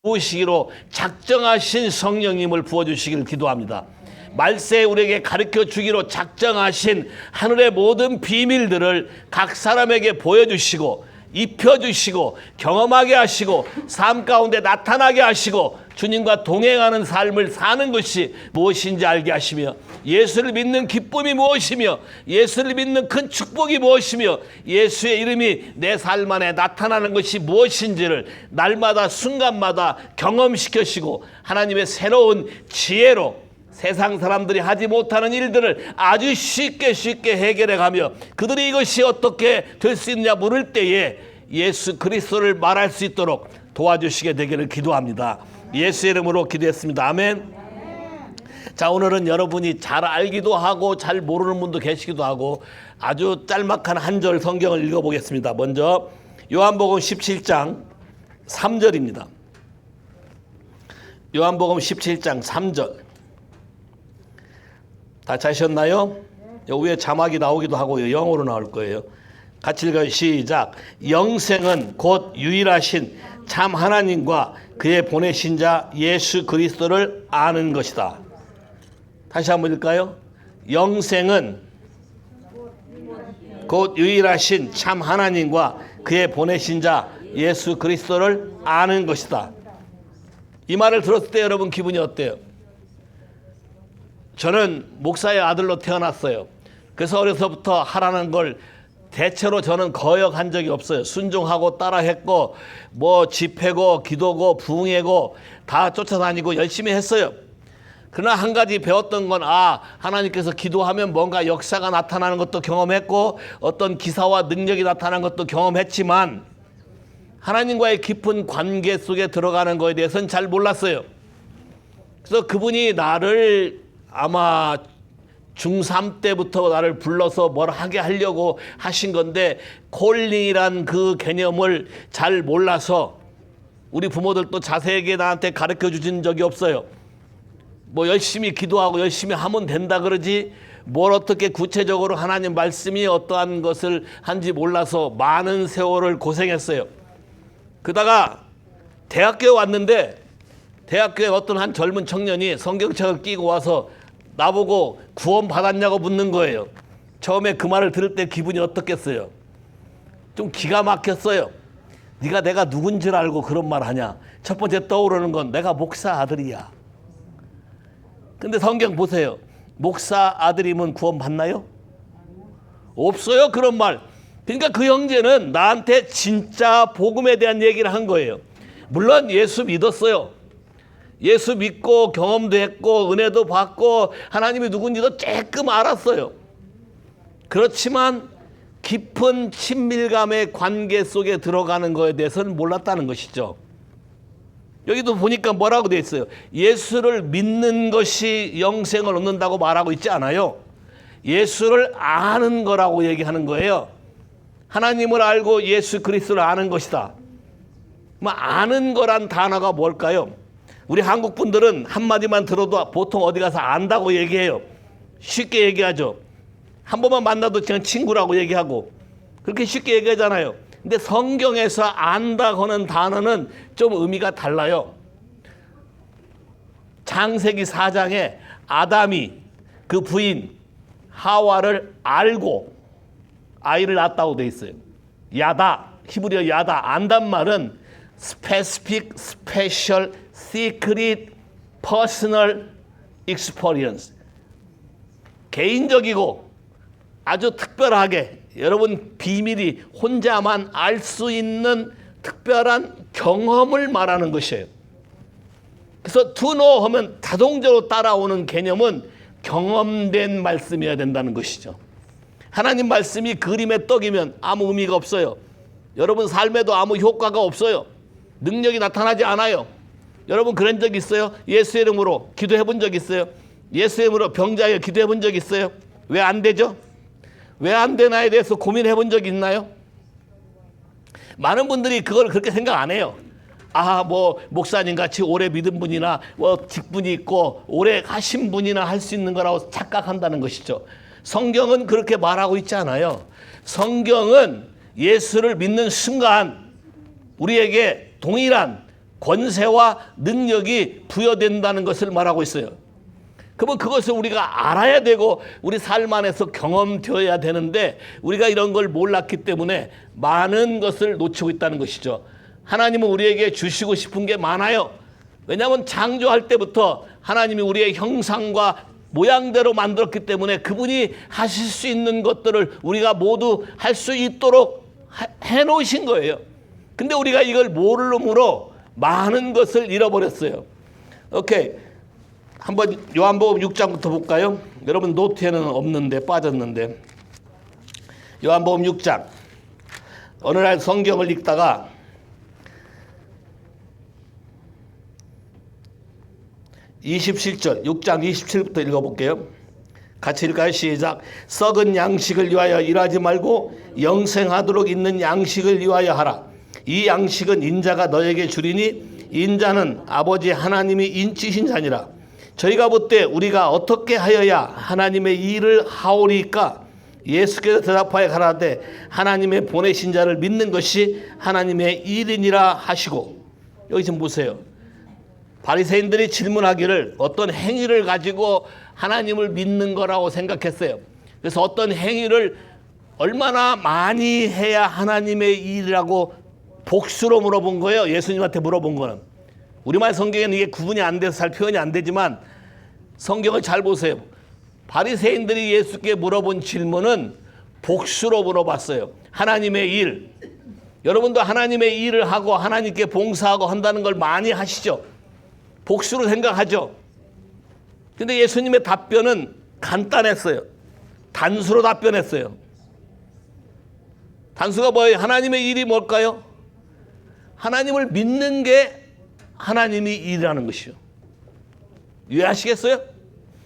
부으시기로 작정하신 성령님을 부어주시기를 기도합니다. 말세에 우리에게 가르쳐 주기로 작정하신 하늘의 모든 비밀들을 각 사람에게 보여주시고 입혀주시고 경험하게 하시고 삶 가운데 나타나게 하시고 주님과 동행하는 삶을 사는 것이 무엇인지 알게 하시며 예수를 믿는 기쁨이 무엇이며 예수를 믿는 큰 축복이 무엇이며 예수의 이름이 내 삶 안에 나타나는 것이 무엇인지를 날마다 순간마다 경험시켜시고 하나님의 새로운 지혜로 세상 사람들이 하지 못하는 일들을 아주 쉽게 해결해 가며 그들이 이것이 어떻게 될 수 있느냐 물을 때에 예수 그리스도를 말할 수 있도록 도와주시게 되기를 기도합니다. 예수의 이름으로 기도했습니다. 아멘. 자, 오늘은 여러분이 잘 알기도 하고 잘 모르는 분도 계시기도 하고 아주 짤막한 한 절 성경을 읽어보겠습니다. 먼저 요한복음 17장 3절입니다. 요한복음 17장 3절. 다 찾으셨나요? 여기 위에 자막이 나오기도 하고요. 영어로 나올 거예요. 같이 읽어요. 시작. 영생은 곧 유일하신 참 하나님과 그의 보내신 자 예수 그리스도를 아는 것이다. 다시 한번 읽을까요? 영생은 곧 유일하신 참 하나님과 그의 보내신 자 예수 그리스도를 아는 것이다. 이 말을 들었을 때 여러분 기분이 어때요? 저는 목사의 아들로 태어났어요. 그래서 어려서부터 하라는 걸 대체로 저는 거역한 적이 없어요. 순종하고 따라했고 뭐 집회고 기도고 부흥회고 다 쫓아다니고 열심히 했어요. 그러나 한 가지 배웠던 건 하나님께서 기도하면 뭔가 역사가 나타나는 것도 경험했고 어떤 기사와 능력이 나타나는 것도 경험했지만 하나님과의 깊은 관계 속에 들어가는 것에 대해서는 잘 몰랐어요. 그래서 그분이 나를 아마 중3 때부터 나를 불러서 뭘 하게 하려고 하신 건데 콜링이란 그 개념을 잘 몰라서 우리 부모들도 자세하게 나한테 가르쳐 주신 적이 없어요. 뭐 열심히 기도하고 열심히 하면 된다 그러지 뭘 어떻게 구체적으로 하나님 말씀이 어떠한 것을 한지 몰라서 많은 세월을 고생했어요. 그러다가 대학교에 왔는데 대학교에 어떤 한 젊은 청년이 성경책을 끼고 와서 나보고 구원 받았냐고 묻는 거예요. 처음에 그 말을 들을 때 기분이 어떻겠어요? 좀 기가 막혔어요. 네가 내가 누군 줄 알고 그런 말 하냐. 첫 번째 떠오르는 건 내가 목사 아들이야. 근데 성경 보세요. 목사 아들이면 구원 받나요? 없어요 그런 말. 그러니까 그 형제는 나한테 진짜 복음에 대한 얘기를 한 거예요. 물론 예수 믿었어요. 예수 믿고 경험도 했고 은혜도 받고 하나님이 누군지도 조금 알았어요. 그렇지만 깊은 친밀감의 관계 속에 들어가는 것에 대해서는 몰랐다는 것이죠. 여기도 보니까 뭐라고 되어 있어요? 예수를 믿는 것이 영생을 얻는다고 말하고 있지 않아요. 예수를 아는 거라고 얘기하는 거예요. 하나님을 알고 예수 그리스도를 아는 것이다. 아는 거란 단어가 뭘까요? 우리 한국 분들은 한마디만 들어도 보통 어디 가서 안다고 얘기해요. 쉽게 얘기하죠. 한 번만 만나도 그냥 친구라고 얘기하고 그렇게 쉽게 얘기하잖아요. 근데 성경에서 안다고 하는 단어는 좀 의미가 달라요. 창세기 4장에 아담이 그 부인 하와를 알고 아이를 낳았다고 돼 있어요. 야다, 히브리어 야다, 안단 말은 specific, special, secret, personal experience. 개인적이고 아주 특별하게 여러분 비밀이 혼자만 알 수 있는 특별한 경험을 말하는 것이에요. 그래서 to know 하면 자동적으로 따라오는 개념은 경험된 말씀이어야 된다는 것이죠. 하나님 말씀이 그림의 떡이면 아무 의미가 없어요. 여러분 삶에도 아무 효과가 없어요. 능력이 나타나지 않아요. 여러분 그런 적 있어요? 예수의 이름으로 기도해 본 적 있어요? 예수의 이름으로 병자여 기도해 본 적 있어요? 왜 안 되죠? 왜 안 되나에 대해서 고민해 본 적이 있나요? 많은 분들이 그걸 그렇게 생각 안 해요. 목사님 같이 오래 믿은 분이나 직분이 있고 오래 하신 분이나 할 수 있는 거라고 착각한다는 것이죠. 성경은 그렇게 말하고 있지 않아요. 성경은 예수를 믿는 순간 우리에게 동일한 권세와 능력이 부여된다는 것을 말하고 있어요. 그러면 그것을 우리가 알아야 되고 우리 삶 안에서 경험되어야 되는데 우리가 이런 걸 몰랐기 때문에 많은 것을 놓치고 있다는 것이죠. 하나님은 우리에게 주시고 싶은 게 많아요. 왜냐하면 창조할 때부터 하나님이 우리의 형상과 모양대로 만들었기 때문에 그분이 하실 수 있는 것들을 우리가 모두 할 수 있도록 해놓으신 거예요. 근데 우리가 이걸 모르므로 많은 것을 잃어버렸어요. 오케이. 한번 요한복음 6장부터 볼까요? 여러분 노트에는 없는데 빠졌는데 요한복음 6장 어느 날 성경을 읽다가 27절 6장 27부터 읽어볼게요. 같이 읽어요. 시작. 썩은 양식을 위하여 일하지 말고 영생하도록 있는 양식을 위하여 하라. 이 양식은 인자가 너에게 주리니 인자는 아버지 하나님이 인치신 자니라. 저희가 볼 때 우리가 어떻게 하여야 하나님의 일을 하오리까? 예수께서 대답하여 가라되 하나님의 보내신 자를 믿는 것이 하나님의 일이니라 하시고. 여기 좀 보세요. 바리새인들이 질문하기를 어떤 행위를 가지고 하나님을 믿는 거라고 생각했어요. 그래서 어떤 행위를 얼마나 많이 해야 하나님의 일이라고 복수로 물어본 거예요. 예수님한테 물어본 거는. 우리말 성경에는 이게 구분이 안 돼서 잘 표현이 안 되지만 성경을 잘 보세요. 바리새인들이 예수께 물어본 질문은 복수로 물어봤어요. 하나님의 일. 여러분도 하나님의 일을 하고 하나님께 봉사하고 한다는 걸 많이 하시죠. 복수로 생각하죠. 근데 예수님의 답변은 간단했어요. 단수로 답변했어요. 단수가 뭐예요? 하나님의 일이 뭘까요? 하나님을 믿는 게 하나님이 일이라는 것이요. 이해하시겠어요?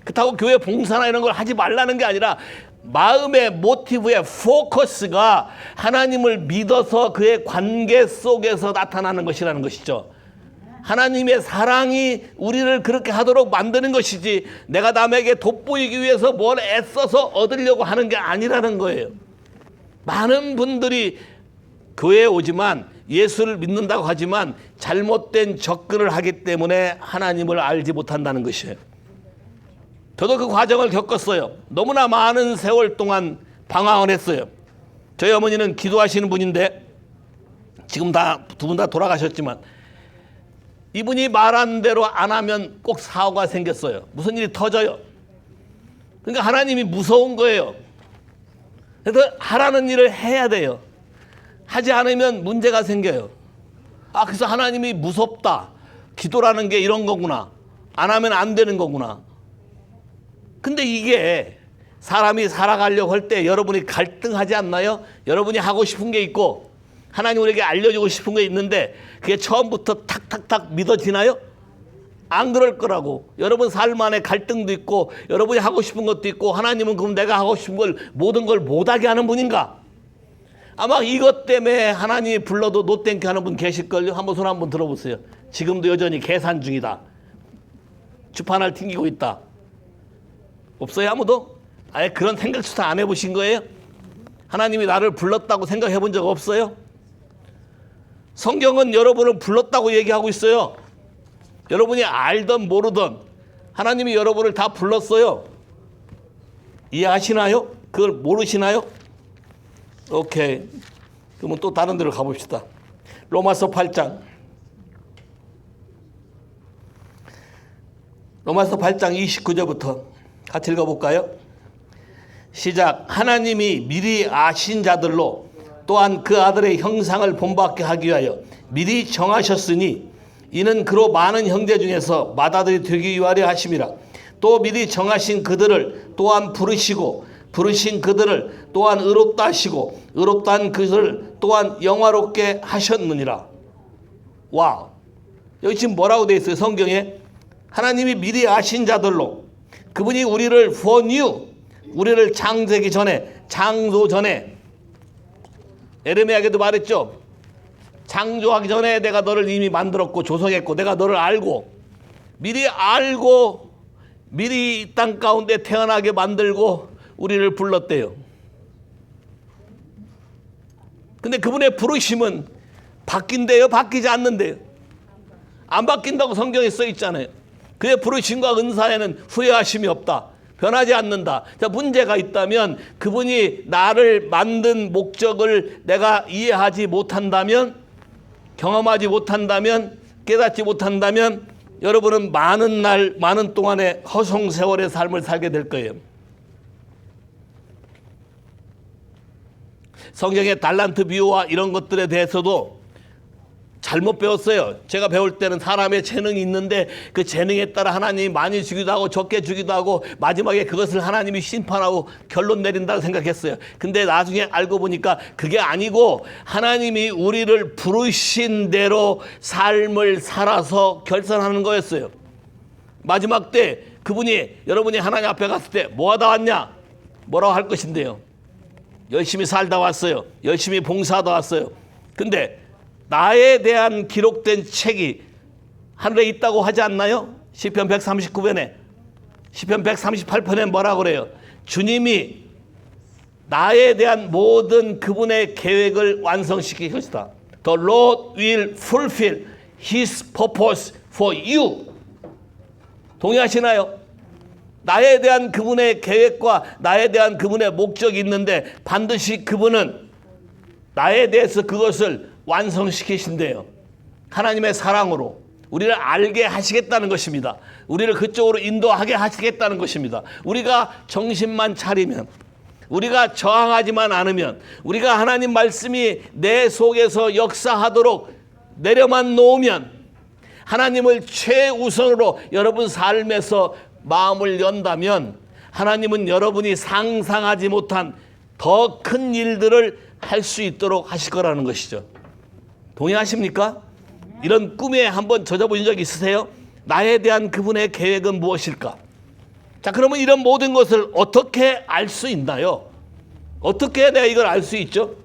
그렇다고 교회 봉사나 이런 걸 하지 말라는 게 아니라 마음의 모티브의 포커스가 하나님을 믿어서 그의 관계 속에서 나타나는 것이라는 것이죠. 하나님의 사랑이 우리를 그렇게 하도록 만드는 것이지 내가 남에게 돋보이기 위해서 뭘 애써서 얻으려고 하는 게 아니라는 거예요. 많은 분들이 교회에 오지만 예수를 믿는다고 하지만 잘못된 접근을 하기 때문에 하나님을 알지 못한다는 것이에요. 저도 그 과정을 겪었어요. 너무나 많은 세월 동안 방황을 했어요. 저희 어머니는 기도하시는 분인데 지금 두 분 다 돌아가셨지만 이분이 말한 대로 안 하면 꼭 사고가 생겼어요. 무슨 일이 터져요. 그러니까 하나님이 무서운 거예요. 그래서 하라는 일을 해야 돼요. 하지 않으면 문제가 생겨요. 그래서 하나님이 무섭다. 기도라는 게 이런 거구나. 안 하면 안 되는 거구나. 근데 이게 사람이 살아가려고 할 때 여러분이 갈등하지 않나요? 여러분이 하고 싶은 게 있고 하나님 우리에게 알려주고 싶은 게 있는데 그게 처음부터 탁탁탁 믿어지나요? 안 그럴 거라고. 여러분 삶 안에 갈등도 있고 여러분이 하고 싶은 것도 있고 하나님은 그럼 내가 하고 싶은 걸 모든 걸 못하게 하는 분인가? 아마 이것 때문에 하나님이 불러도 노땡큐 하는 분 계실걸요? 한번 손 한번 들어보세요. 지금도 여전히 계산 중이다. 주판을 튕기고 있다. 없어요 아무도? 아예 그런 생각조차 안 해보신 거예요? 하나님이 나를 불렀다고 생각해 본 적 없어요? 성경은 여러분을 불렀다고 얘기하고 있어요. 여러분이 알던 모르던 하나님이 여러분을 다 불렀어요. 이해하시나요? 그걸 모르시나요? 오케이. 그러면 또 다른 데로 가봅시다. 로마서 8장. 로마서 8장 29절부터 같이 읽어볼까요? 시작. 하나님이 미리 아신 자들로 또한 그 아들의 형상을 본받게 하기 위하여 미리 정하셨으니 이는 그로 많은 형제 중에서 맏아들이 되기 위하려 하심이라. 또 미리 정하신 그들을 또한 부르시고 부르신 그들을 또한 의롭다 하시고 의롭다 한 그들을 또한 영화롭게 하셨느니라. 와, 여기 지금 뭐라고 되어 있어요? 성경에 하나님이 미리 아신 자들로, 그분이 우리를 foreknew, 우리를 창세기 전에, 창조 전에, 에르미야에게도 말했죠. 창조하기 전에 내가 너를 이미 만들었고 조성했고 내가 너를 알고 미리 알고 미리 이 땅 가운데 태어나게 만들고 우리를 불렀대요. 근데 그분의 부르심은 바뀐대요? 바뀌지 않는데요? 안 바뀐다고 성경에 써 있잖아요. 그의 부르심과 은사에는 후회하심이 없다. 변하지 않는다. 자, 문제가 있다면 그분이 나를 만든 목적을 내가 이해하지 못한다면, 경험하지 못한다면, 깨닫지 못한다면 여러분은 많은 동안의 허송세월의 삶을 살게 될 거예요. 성경의 달란트 비유와 이런 것들에 대해서도 잘못 배웠어요. 제가 배울 때는 사람의 재능이 있는데 그 재능에 따라 하나님이 많이 주기도 하고 적게 주기도 하고 마지막에 그것을 하나님이 심판하고 결론 내린다고 생각했어요. 근데 나중에 알고 보니까 그게 아니고 하나님이 우리를 부르신 대로 삶을 살아서 결산하는 거였어요. 마지막 때 그분이 여러분이 하나님 앞에 갔을 때 뭐 하다 왔냐? 뭐라고 할 것인데요. 열심히 살다 왔어요. 열심히 봉사하다 왔어요. 근데 나에 대한 기록된 책이 하늘에 있다고 하지 않나요? 시편 139편에, 시편 138편에 뭐라고 그래요? 주님이 나에 대한 모든 그분의 계획을 완성시킬 것이다. The Lord will fulfill His purpose for you. 동의하시나요? 나에 대한 그분의 계획과 나에 대한 그분의 목적이 있는데 반드시 그분은 나에 대해서 그것을 완성시키신대요. 하나님의 사랑으로 우리를 알게 하시겠다는 것입니다. 우리를 그쪽으로 인도하게 하시겠다는 것입니다. 우리가 정신만 차리면, 우리가 저항하지만 않으면, 우리가 하나님 말씀이 내 속에서 역사하도록 내려만 놓으면, 하나님을 최우선으로 여러분 삶에서 마음을 연다면 하나님은 여러분이 상상하지 못한 더 큰 일들을 할 수 있도록 하실 거라는 것이죠. 동의하십니까? 이런 꿈에 한번 젖어보신 적 있으세요? 나에 대한 그분의 계획은 무엇일까? 자, 그러면 이런 모든 것을 어떻게 알 수 있나요? 어떻게 내가 이걸 알 수 있죠?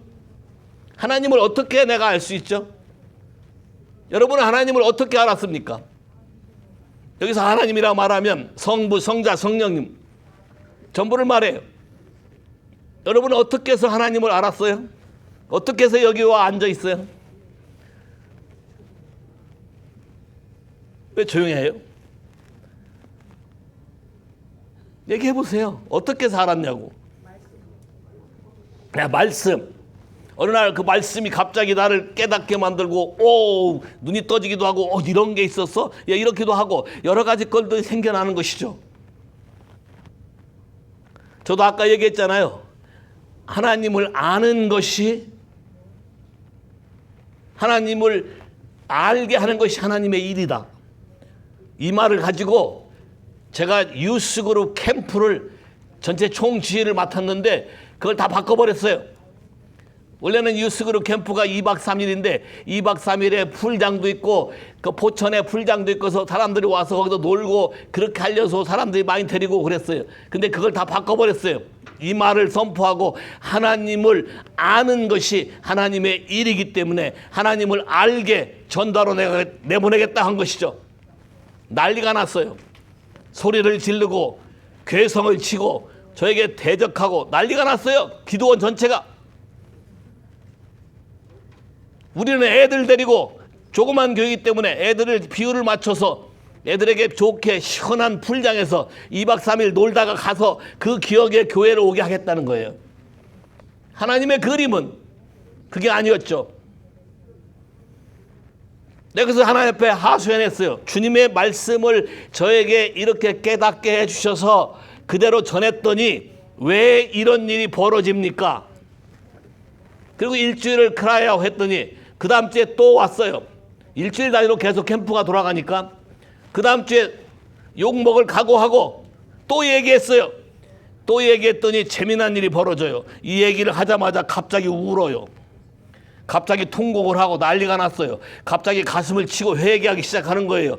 하나님을 어떻게 내가 알 수 있죠? 여러분은 하나님을 어떻게 알았습니까? 여기서 하나님이라고 말하면 성부, 성자, 성령님 전부를 말해요. 여러분은 어떻게 해서 하나님을 알았어요? 어떻게 해서 여기 와 앉아 있어요? 왜 조용히 해요? 얘기해 보세요. 어떻게 해서 알았냐고. 말씀. 어느 날 그 말씀이 갑자기 나를 깨닫게 만들고 눈이 떠지기도 하고 이런 게 있었어? 이렇게도 하고 여러 가지 것들이 생겨나는 것이죠. 저도 아까 얘기했잖아요. 하나님을 아는 것이, 하나님을 알게 하는 것이 하나님의 일이다. 이 말을 가지고 제가 유스그룹 캠프를 전체 총지휘를 맡았는데 그걸 다 바꿔버렸어요. 원래는 유스그룹 캠프가 2박 3일인데 2박 3일에 풀장도 있고 그 포천에 풀장도 있고서 사람들이 와서 거기서 놀고 그렇게 하려서 사람들이 많이 데리고 그랬어요. 근데 그걸 다 바꿔버렸어요. 이 말을 선포하고 하나님을 아는 것이 하나님의 일이기 때문에 하나님을 알게 전도하러 내가 내보내겠다 한 것이죠. 난리가 났어요. 소리를 지르고 괴성을 치고 저에게 대적하고 난리가 났어요. 기도원 전체가. 우리는 애들 데리고 조그만 교회이기 때문에 애들을 비율을 맞춰서 애들에게 좋게 시원한 풀장에서 2박 3일 놀다가 가서 그 기억의 교회를 오게 하겠다는 거예요. 하나님의 그림은 그게 아니었죠. 내가 그래서 하나님 앞에 하소연했어요. 주님의 말씀을 저에게 이렇게 깨닫게 해주셔서 그대로 전했더니 왜 이런 일이 벌어집니까? 그리고 일주일을 크라이아웃 했더니 그 다음 주에 또 왔어요. 일주일 단위로 계속 캠프가 돌아가니까 그 다음 주에 욕먹을 각오하고 또 얘기했어요. 또 얘기했더니 재미난 일이 벌어져요. 이 얘기를 하자마자 갑자기 울어요. 갑자기 통곡을 하고 난리가 났어요. 갑자기 가슴을 치고 회개하기 시작하는 거예요.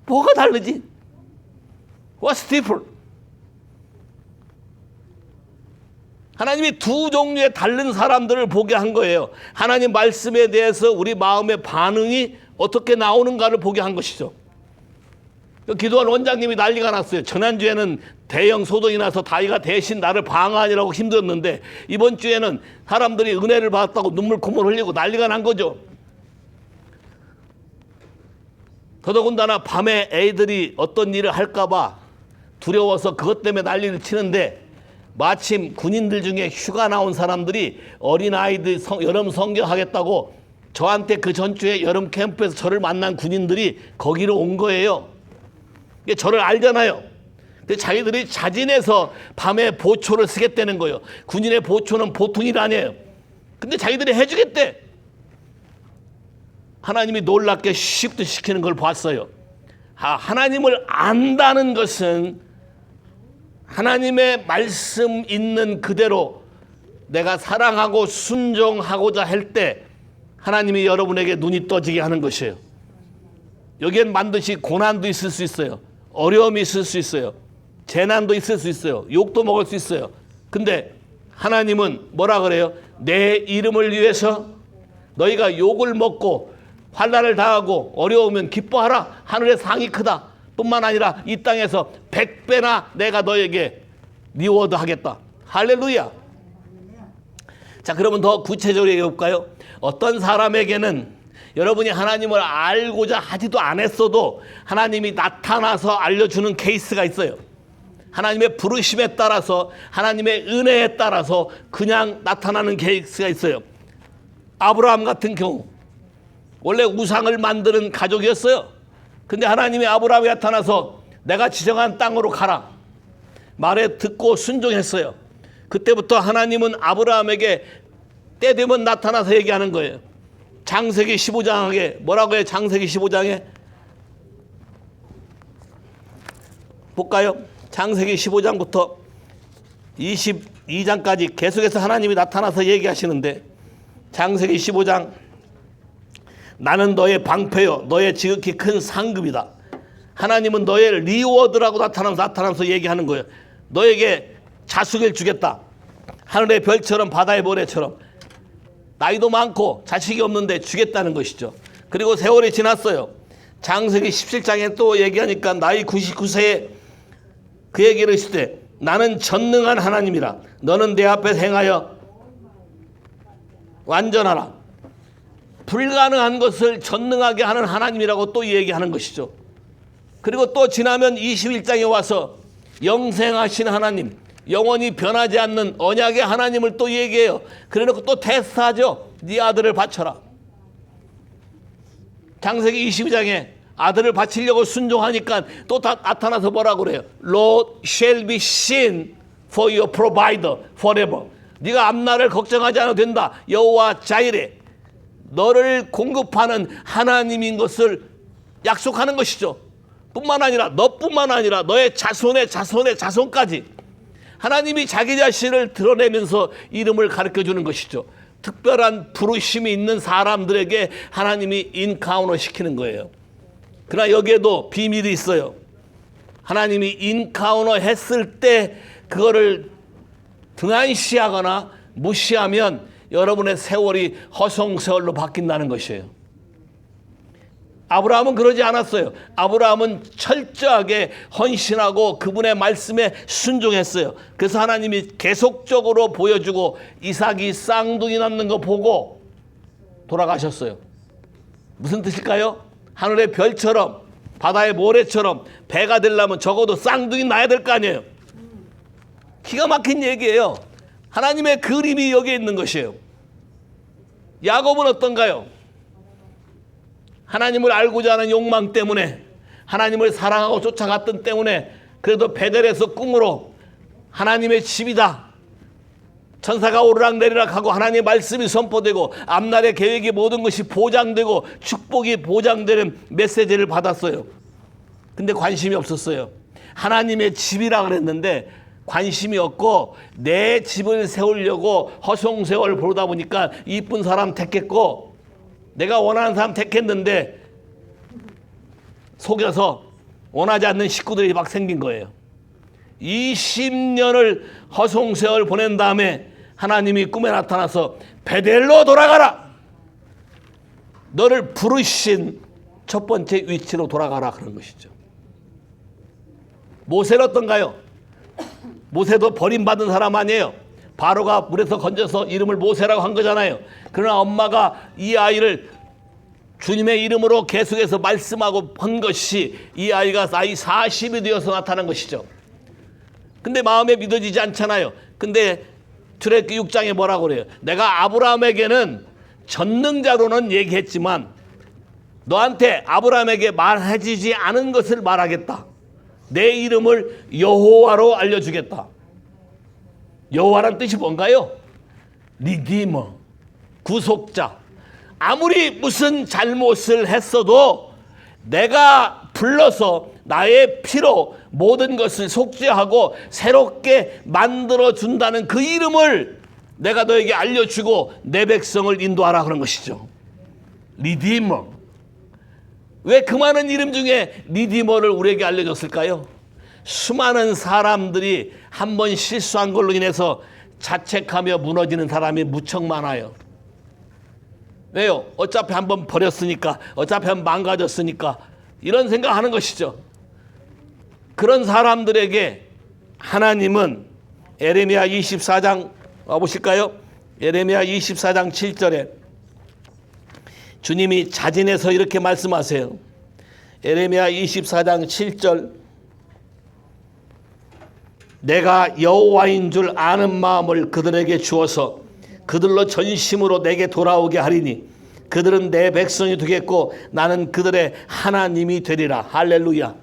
뭐가 다르지? What's different? 하나님이 두 종류의 다른 사람들을 보게 한 거예요. 하나님 말씀에 대해서 우리 마음의 반응이 어떻게 나오는가를 보게 한 것이죠. 기도원 원장님이 난리가 났어요. 지난주에는 대형 소동이 나서 다이가 대신 나를 방어하느라고 힘들었는데 이번 주에는 사람들이 은혜를 받았다고 눈물 콧물 흘리고 난리가 난 거죠. 더더군다나 밤에 애들이 어떤 일을 할까봐 두려워서 그것 때문에 난리를 치는데, 마침 군인들 중에 휴가 나온 사람들이 어린아이들 여름 성경하겠다고 저한테 그 전주에 여름 캠프에서 저를 만난 군인들이 거기로 온 거예요. 저를 알잖아요. 근데 자기들이 자진해서 밤에 보초를 쓰겠다는 거예요. 군인의 보초는 보통 일 아니에요. 근데 자기들이 해주겠대. 하나님이 놀랍게 쉽게 시키는 걸 봤어요. 하나님을 안다는 것은 하나님의 말씀 있는 그대로 내가 사랑하고 순종하고자 할 때 하나님이 여러분에게 눈이 떠지게 하는 것이에요. 여기엔 반드시 고난도 있을 수 있어요. 어려움이 있을 수 있어요. 재난도 있을 수 있어요. 욕도 먹을 수 있어요. 근데 하나님은 뭐라 그래요? 내 이름을 위해서 너희가 욕을 먹고 환난을 당하고 어려우면 기뻐하라. 하늘의 상이 크다. 뿐만 아니라 이 땅에서 100배나 내가 너에게 리워드 하겠다. 할렐루야. 자, 그러면 더 구체적으로 얘기해 볼까요? 어떤 사람에게는 여러분이 하나님을 알고자 하지도 않았어도 하나님이 나타나서 알려주는 케이스가 있어요. 하나님의 부르심에 따라서, 하나님의 은혜에 따라서 그냥 나타나는 케이스가 있어요. 아브라함 같은 경우 원래 우상을 만드는 가족이었어요. 근데 하나님이 아브라함에 나타나서 내가 지정한 땅으로 가라 말에 듣고 순종했어요. 그때부터 하나님은 아브라함에게 때 되면 나타나서 얘기하는 거예요. 창세기 15장에 뭐라고 해요? 창세기 15장에 볼까요? 창세기 15장부터 22장까지 계속해서 하나님이 나타나서 얘기하시는데, 창세기 15장 나는 너의 방패요 너의 지극히 큰 상급이다. 하나님은 너의 리워드라고 나타나면서 얘기하는 거예요. 너에게 자식을 주겠다. 하늘의 별처럼 바다의 모래처럼. 나이도 많고 자식이 없는데 주겠다는 것이죠. 그리고 세월이 지났어요. 창세기 17장에 또 얘기하니까 나이 99세에 그에게 이르시되 나는 전능한 하나님이라. 너는 내 앞에 행하여 완전하라. 불가능한 것을 전능하게 하는 하나님이라고 또 얘기하는 것이죠. 그리고 또 지나면 21장에 와서 영생하신 하나님, 영원히 변하지 않는 언약의 하나님을 또 얘기해요. 그래놓고 또 테스트하죠. 네 아들을 바쳐라. 창세기 22장에 아들을 바치려고 순종하니까 또 나타나서 뭐라고 그래요? Lord shall be seen for your provider forever. 네가 앞날을 걱정하지 않아도 된다. 여호와 자이레. 너를 공급하는 하나님인 것을 약속하는 것이죠. 뿐만 아니라 너뿐만 아니라 너의 자손의 자손의 자손까지 하나님이 자기 자신을 드러내면서 이름을 가르쳐주는 것이죠. 특별한 부르심이 있는 사람들에게 하나님이 인카우너 시키는 거예요. 그러나 여기에도 비밀이 있어요. 하나님이 인카우너 했을 때 그거를 등한시하거나 무시하면 여러분의 세월이 허송세월로 바뀐다는 것이에요. 아브라함은 그러지 않았어요. 아브라함은 철저하게 헌신하고 그분의 말씀에 순종했어요. 그래서 하나님이 계속적으로 보여주고 이삭이 쌍둥이 낳는 거 보고 돌아가셨어요. 무슨 뜻일까요? 하늘의 별처럼 바다의 모래처럼 배가 되려면 적어도 쌍둥이 낳아야 될 거 아니에요. 기가 막힌 얘기예요. 하나님의 그림이 여기에 있는 것이에요. 야곱은 어떤가요? 하나님을 알고자 하는 욕망 때문에, 하나님을 사랑하고 쫓아갔던 때문에 그래도 베델에서 꿈으로 하나님의 집이다. 천사가 오르락내리락 하고 하나님의 말씀이 선포되고 앞날의 계획이 모든 것이 보장되고 축복이 보장되는 메시지를 받았어요. 근데 관심이 없었어요. 하나님의 집이라 그랬는데 관심이 없고 내 집을 세우려고 허송세월 보다 보니까 이쁜 사람 택했고 내가 원하는 사람 택했는데 속여서 원하지 않는 식구들이 막 생긴 거예요. 20년을 허송세월 보낸 다음에 하나님이 꿈에 나타나서 베델로 돌아가라. 너를 부르신 첫 번째 위치로 돌아가라 그런 것이죠. 모세는 어떤가요? 모세도 버림받은 사람 아니에요. 바로가 물에서 건져서 이름을 모세라고 한 거잖아요. 그러나 엄마가 이 아이를 주님의 이름으로 계속해서 말씀하고 한 것이 이 아이가 나이 40이 되어서 나타난 것이죠. 근데 마음에 믿어지지 않잖아요. 근데 출애굽기 6장에 뭐라고 그래요? 내가 아브라함에게는 전능자로는 얘기했지만 너한테 아브라함에게 말해주지 않은 것을 말하겠다. 내 이름을 여호와로 알려주겠다. 여호와란 뜻이 뭔가요? 리디머, 구속자. 아무리 무슨 잘못을 했어도 내가 불러서 나의 피로 모든 것을 속죄하고 새롭게 만들어준다는 그 이름을 내가 너에게 알려주고 내 백성을 인도하라 그런 것이죠. 리디머. 왜 그 많은 이름 중에 리디머를 우리에게 알려줬을까요? 수많은 사람들이 한 번 실수한 걸로 인해서 자책하며 무너지는 사람이 무척 많아요. 왜요? 어차피 한 번 버렸으니까, 어차피 한 번 망가졌으니까 이런 생각하는 것이죠. 그런 사람들에게 하나님은 에레미야 24장 와보실까요? 에레미야 24장 7절에 주님이 자진해서 이렇게 말씀하세요. 에레미야 24장 7절 내가 여호와인 줄 아는 마음을 그들에게 주어서 그들로 전심으로 내게 돌아오게 하리니 그들은 내 백성이 되겠고 나는 그들의 하나님이 되리라. 할렐루야.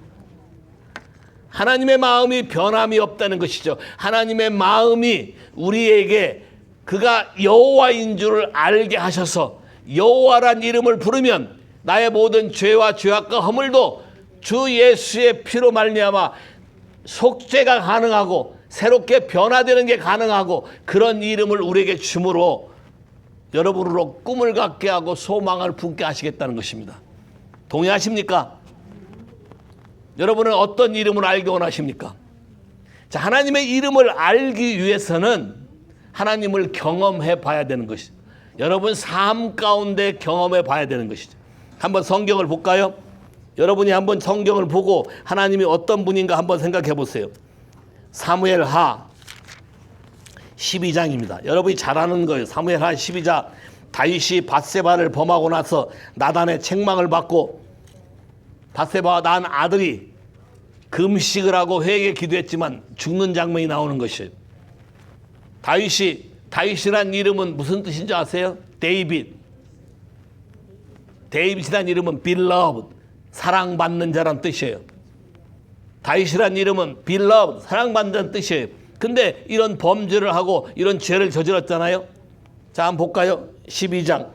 하나님의 마음이 변함이 없다는 것이죠. 하나님의 마음이 우리에게 그가 여호와인 줄을 알게 하셔서 여호와란 이름을 부르면 나의 모든 죄와 죄악과 허물도 주 예수의 피로 말미암아 속죄가 가능하고 새롭게 변화되는 게 가능하고 그런 이름을 우리에게 주므로 여러분으로 꿈을 갖게 하고 소망을 품게 하시겠다는 것입니다. 동의하십니까? 여러분은 어떤 이름을 알기 원하십니까? 자, 하나님의 이름을 알기 위해서는 하나님을 경험해 봐야 되는 것이죠. 여러분 삶 가운데 경험해 봐야 되는 것이죠. 한번 성경을 볼까요? 여러분이 한번 성경을 보고 하나님이 어떤 분인가 한번 생각해 보세요. 사무엘하 12장입니다. 여러분이 잘 아는 거예요. 사무엘하 12장. 다윗이 밧세바를 범하고 나서 나단의 책망을 받고 밧세바와 난 아들이 금식을 하고 회개 기도했지만 죽는 장면이 나오는 것이에요. 다윗이란 이름은 무슨 뜻인지 아세요? 데이빗이란 이름은 beloved, 사랑받는 자란 뜻이에요. 다윗이란 이름은 beloved, 사랑받는 자란 뜻이에요. 근데 이런 범죄를 하고 이런 죄를 저질렀잖아요. 자, 한번 볼까요? 12장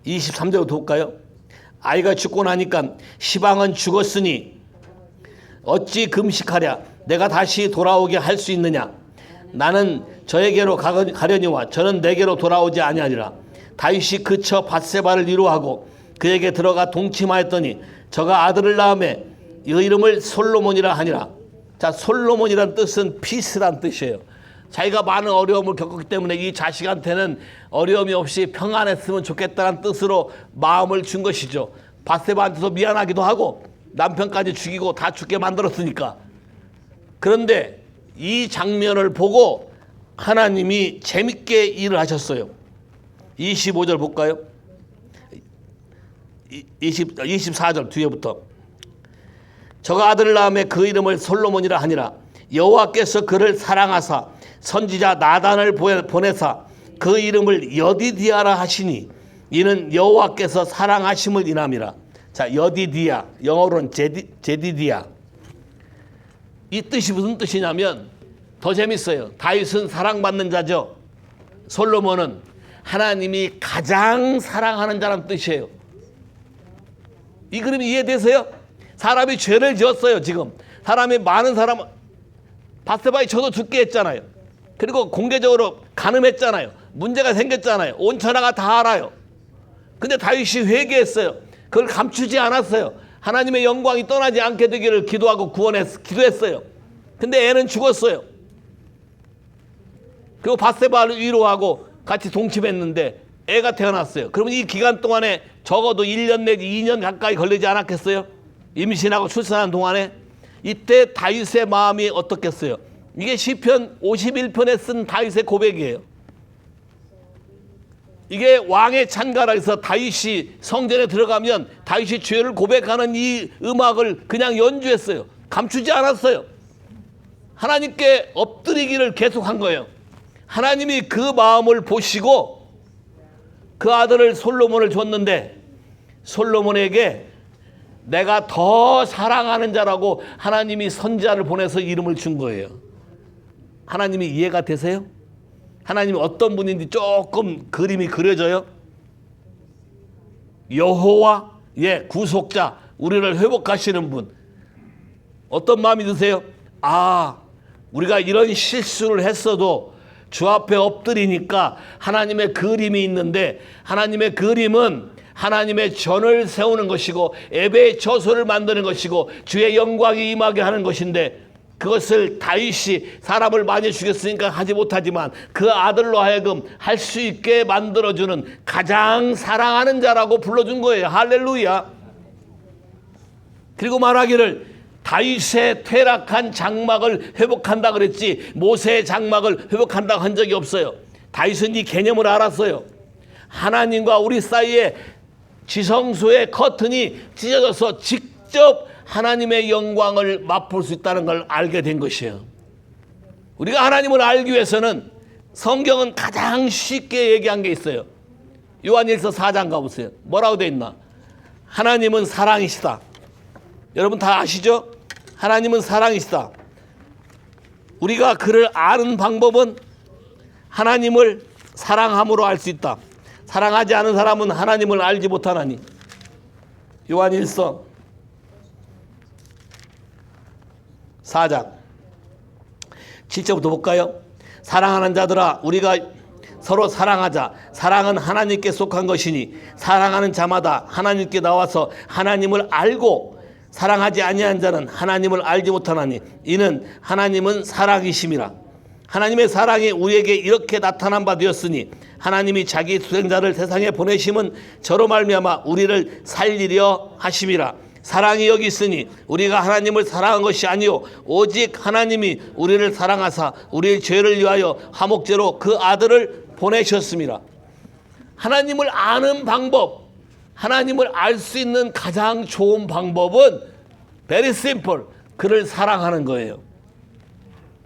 23절부터 볼까요? 아이가 죽고 나니까 시방은 죽었으니 어찌 금식하랴? 내가 다시 돌아오게 할 수 있느냐? 나는 저에게로 가려니와 저는 내게로 돌아오지 아니하리라. 다윗이 그쳐 밧세바를 위로하고 그에게 들어가 동침하였더니 저가 아들을 낳음에 이 이름을 솔로몬이라 하니라. 자, 솔로몬이란 뜻은 피스란 뜻이에요. 자기가 많은 어려움을 겪었기 때문에 이 자식한테는 어려움이 없이 평안했으면 좋겠다는 뜻으로 마음을 준 것이죠. 밧세바한테도 미안하기도 하고 남편까지 죽이고 다 죽게 만들었으니까. 그런데 이 장면을 보고 하나님이 재밌게 일을 하셨어요. 25절 볼까요? 24절 뒤에부터 저가 아들을 낳음에 그 이름을 솔로몬이라 하니라. 여호와께서 그를 사랑하사 선지자 나단을 보내사 그 이름을 여디디아라 하시니 이는 여호와께서 사랑하심을 인함이라. 자, 여디디아, 영어로는 제디디아. 이 뜻이 무슨 뜻이냐면 더 재밌어요. 다윗은 사랑받는 자죠. 솔로몬은 하나님이 가장 사랑하는 자라는 뜻이에요. 이 그림이 이해되세요? 사람이 죄를 지었어요. 지금 사람이 많은 사람 밧세바에 저도 죽게 했잖아요. 그리고 공개적으로 간음했잖아요. 문제가 생겼잖아요. 온 천하가 다 알아요. 근데 다윗이 회개했어요. 그걸 감추지 않았어요. 하나님의 영광이 떠나지 않게 되기를 기도하고 기도했어요. 근데 애는 죽었어요. 그리고 밧세바를 위로하고 같이 동침했는데 애가 태어났어요. 그러면 이 기간 동안에 적어도 1년 내지 2년 가까이 걸리지 않았겠어요? 임신하고 출산하는 동안에. 이때 다윗의 마음이 어떻겠어요? 이게 시편 51편에 쓴 다윗의 고백이에요. 이게 왕의 찬가라에서 다윗이 성전에 들어가면 다윗이 죄를 고백하는 이 음악을 그냥 연주했어요. 감추지 않았어요. 하나님께 엎드리기를 계속한 거예요. 하나님이 그 마음을 보시고 그 아들을 솔로몬을 줬는데 솔로몬에게 내가 더 사랑하는 자라고 하나님이 선지자를 보내서 이름을 준 거예요. 하나님이 이해가 되세요? 하나님이 어떤 분인지 조금 그림이 그려져요? 여호와, 구속자, 우리를 회복하시는 분. 어떤 마음이 드세요? 우리가 이런 실수를 했어도 주 앞에 엎드리니까 하나님의 그림이 있는데, 하나님의 그림은 하나님의 전을 세우는 것이고 예배의 처소를 만드는 것이고 주의 영광이 임하게 하는 것인데, 그것을 다윗이 사람을 많이 죽였으니까 하지 못하지만 그 아들로 하여금 할 수 있게 만들어주는 가장 사랑하는 자라고 불러준 거예요. 할렐루야. 그리고 말하기를 다윗의 퇴락한 장막을 회복한다 그랬지 모세의 장막을 회복한다고 한 적이 없어요. 다윗은 이 개념을 알았어요. 하나님과 우리 사이에 지성소의 커튼이 찢어져서 직접 하나님의 영광을 맛볼 수 있다는 걸 알게 된 것이에요. 우리가 하나님을 알기 위해서는 성경은 가장 쉽게 얘기한 게 있어요. 요한일서 4장 가보세요. 뭐라고 돼 있나? 하나님은 사랑이시다. 여러분 다 아시죠? 하나님은 사랑이시다. 우리가 그를 아는 방법은 하나님을 사랑함으로 알 수 있다. 사랑하지 않은 사람은 하나님을 알지 못하나니. 요한일서 4장 7절부터 볼까요? 사랑하는 자들아 우리가 서로 사랑하자. 사랑은 하나님께 속한 것이니 사랑하는 자마다 하나님께 나와서 하나님을 알고 사랑하지 아니한 자는 하나님을 알지 못하나니 이는 하나님은 사랑이심이라. 하나님의 사랑이 우리에게 이렇게 나타난 바 되었으니 하나님이 자기 수생자를 세상에 보내심은 저로 말미암아 우리를 살리려 하심이라. 사랑이 여기 있으니 우리가 하나님을 사랑한 것이 아니요 오직 하나님이 우리를 사랑하사 우리의 죄를 위하여 화목제로 그 아들을 보내셨습니다. 하나님을 아는 방법, 하나님을 알 수 있는 가장 좋은 방법은 very simple, 그를 사랑하는 거예요.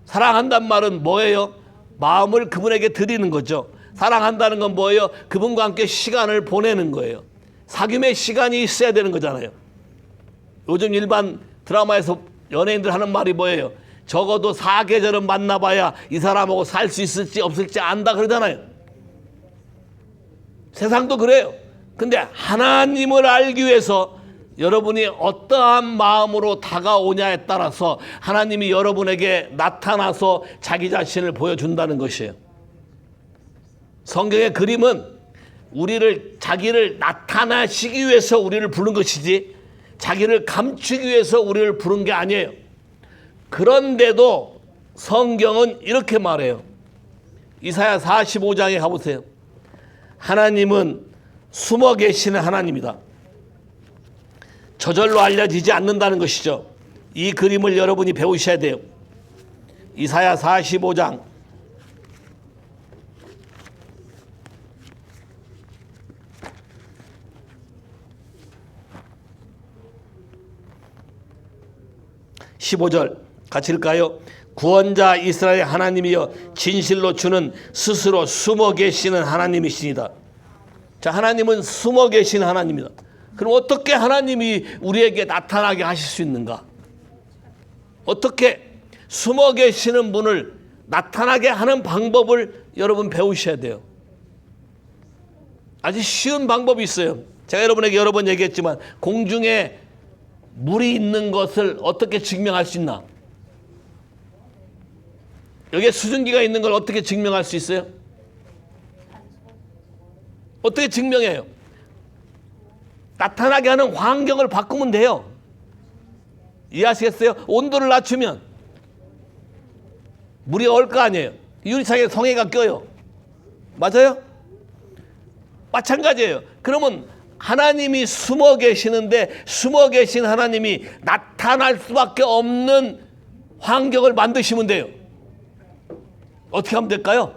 사랑한단 말은 뭐예요? 마음을 그분에게 드리는 거죠. 사랑한다는 건 뭐예요? 그분과 함께 시간을 보내는 거예요. 사귐의 시간이 있어야 되는 거잖아요. 요즘 일반 드라마에서 연예인들 하는 말이 뭐예요? 적어도 4계절은 만나봐야 이 사람하고 살 수 있을지 없을지 안다 그러잖아요. 세상도 그래요. 근데 하나님을 알기 위해서 여러분이 어떠한 마음으로 다가오냐에 따라서 하나님이 여러분에게 나타나서 자기 자신을 보여준다는 것이에요. 성경의 그림은 자기를 나타나시기 위해서 우리를 부른 것이지 자기를 감추기 위해서 우리를 부른 게 아니에요. 그런데도 성경은 이렇게 말해요. 이사야 45장에 가보세요. 하나님은 숨어 계시는 하나님이다. 저절로 알려지지 않는다는 것이죠. 이 그림을 여러분이 배우셔야 돼요. 이사야 45장 15절 같이 읽을까요? 구원자 이스라엘 하나님이여 진실로 주는 스스로 숨어 계시는 하나님이시니다. 자, 하나님은 숨어 계신 하나님이다. 그럼 어떻게 하나님이 우리에게 나타나게 하실 수 있는가? 어떻게 숨어 계시는 분을 나타나게 하는 방법을 여러분 배우셔야 돼요. 아주 쉬운 방법이 있어요. 제가 여러분에게 여러 번 얘기했지만 공중에 물이 있는 것을 어떻게 증명할 수 있나? 여기에 수증기가 있는 걸 어떻게 증명할 수 있어요? 어떻게 증명해요? 나타나게 하는 환경을 바꾸면 돼요. 이해하시겠어요? 온도를 낮추면 물이 얼 거 아니에요. 유리창에 성에가 껴요. 맞아요? 마찬가지예요. 그러면 하나님이 숨어 계시는데 숨어 계신 하나님이 나타날 수밖에 없는 환경을 만드시면 돼요. 어떻게 하면 될까요?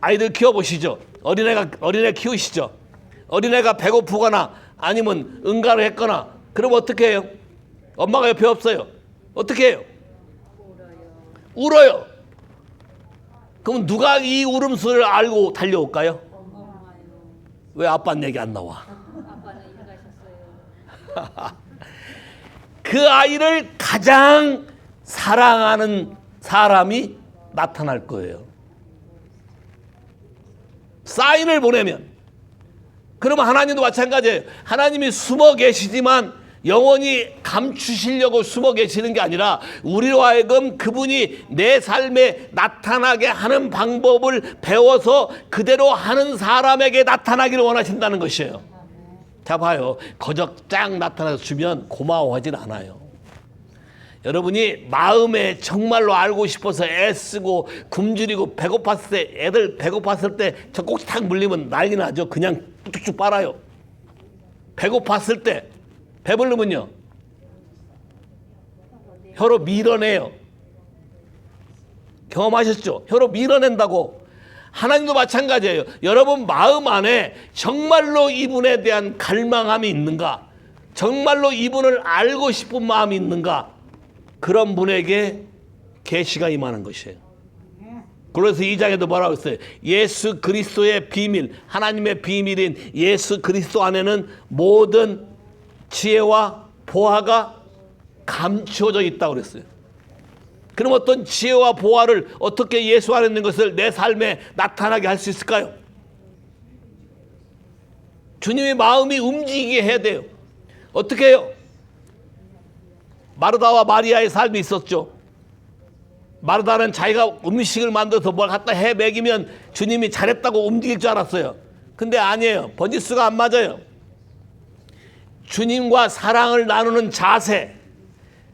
아이들 키워보시죠. 어린애 키우시죠? 어린애가 배고프거나 아니면 응가를 했거나 그럼 어떻게 해요? 엄마가 옆에 없어요. 어떻게 해요? 울어요. 그럼 누가 이 울음소리를 알고 달려올까요? 왜 아빠는 얘기 안 나와? 그 아이를 가장 사랑하는 사람이 나타날 거예요. 사인을 보내면. 그러면 하나님도 마찬가지예요. 하나님이 숨어 계시지만 영원히 감추시려고 숨어 계시는 게 아니라 우리로 하여금 그분이 내 삶에 나타나게 하는 방법을 배워서 그대로 하는 사람에게 나타나기를 원하신다는 것이에요. 자 봐요. 거적 쫙 나타나서 주면 고마워하진 않아요. 여러분이 마음에 정말로 알고 싶어서 애쓰고 굶주리고 배고팠을 때, 애들 배고팠을 때 저 꼭지 탁 물리면 난리 나죠. 그냥 쭉쭉 빨아요. 배고팠을 때, 배부르면요 혀로 밀어내요. 경험하셨죠? 혀로 밀어낸다고. 하나님도 마찬가지예요. 여러분 마음 안에 정말로 이분에 대한 갈망함이 있는가? 정말로 이분을 알고 싶은 마음이 있는가? 그런 분에게 계시가 임하는 것이에요. 그래서 2장에도 뭐라고 했어요? 예수 그리스도의 비밀, 하나님의 비밀인 예수 그리스도 안에는 모든 지혜와 보화가 감추어져 있다고 그랬어요. 그럼 어떤 지혜와 보화를 어떻게 예수 안에 있는 것을 내 삶에 나타나게 할 수 있을까요? 주님의 마음이 움직이게 해야 돼요. 어떻게 해요? 마르다와 마리아의 삶이 있었죠. 마르다는 자기가 음식을 만들어서 뭘 갖다 해 먹이면 주님이 잘했다고 움직일 줄 알았어요. 근데 아니에요. 번지수가 안 맞아요. 주님과 사랑을 나누는 자세,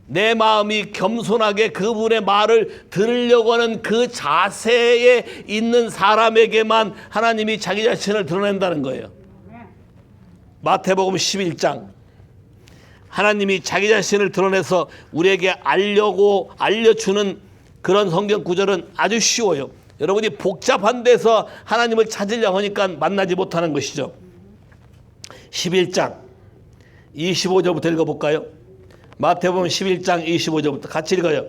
내 마음이 겸손하게 그분의 말을 들으려고 하는 그 자세에 있는 사람에게만 하나님이 자기 자신을 드러낸다는 거예요. 마태복음 11장. 하나님이 자기 자신을 드러내서 우리에게 알려주는 그런 성경 구절은 아주 쉬워요. 여러분이 복잡한 데서 하나님을 찾으려고 하니까 만나지 못하는 것이죠. 11장 25절부터 읽어볼까요? 마태복음 11장 25절부터 같이 읽어요.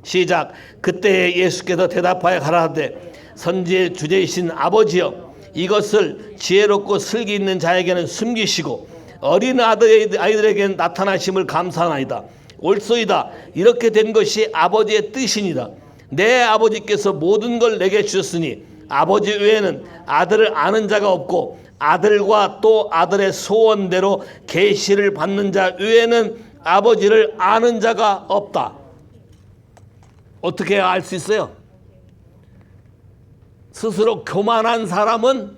시작. 그때 예수께서 대답하여 가라사대 선지의 주제이신 아버지여 이것을 지혜롭고 슬기 있는 자에게는 숨기시고 어린 아이들에게는 나타나심을 감사하나이다. 옳소이다. 이렇게 된 것이 아버지의 뜻이니라. 내 아버지께서 모든 걸 내게 주셨으니 아버지 외에는 아들을 아는 자가 없고 아들과 또 아들의 소원대로 계시를 받는 자 외에는 아버지를 아는 자가 없다. 어떻게 알 수 있어요? 스스로 교만한 사람은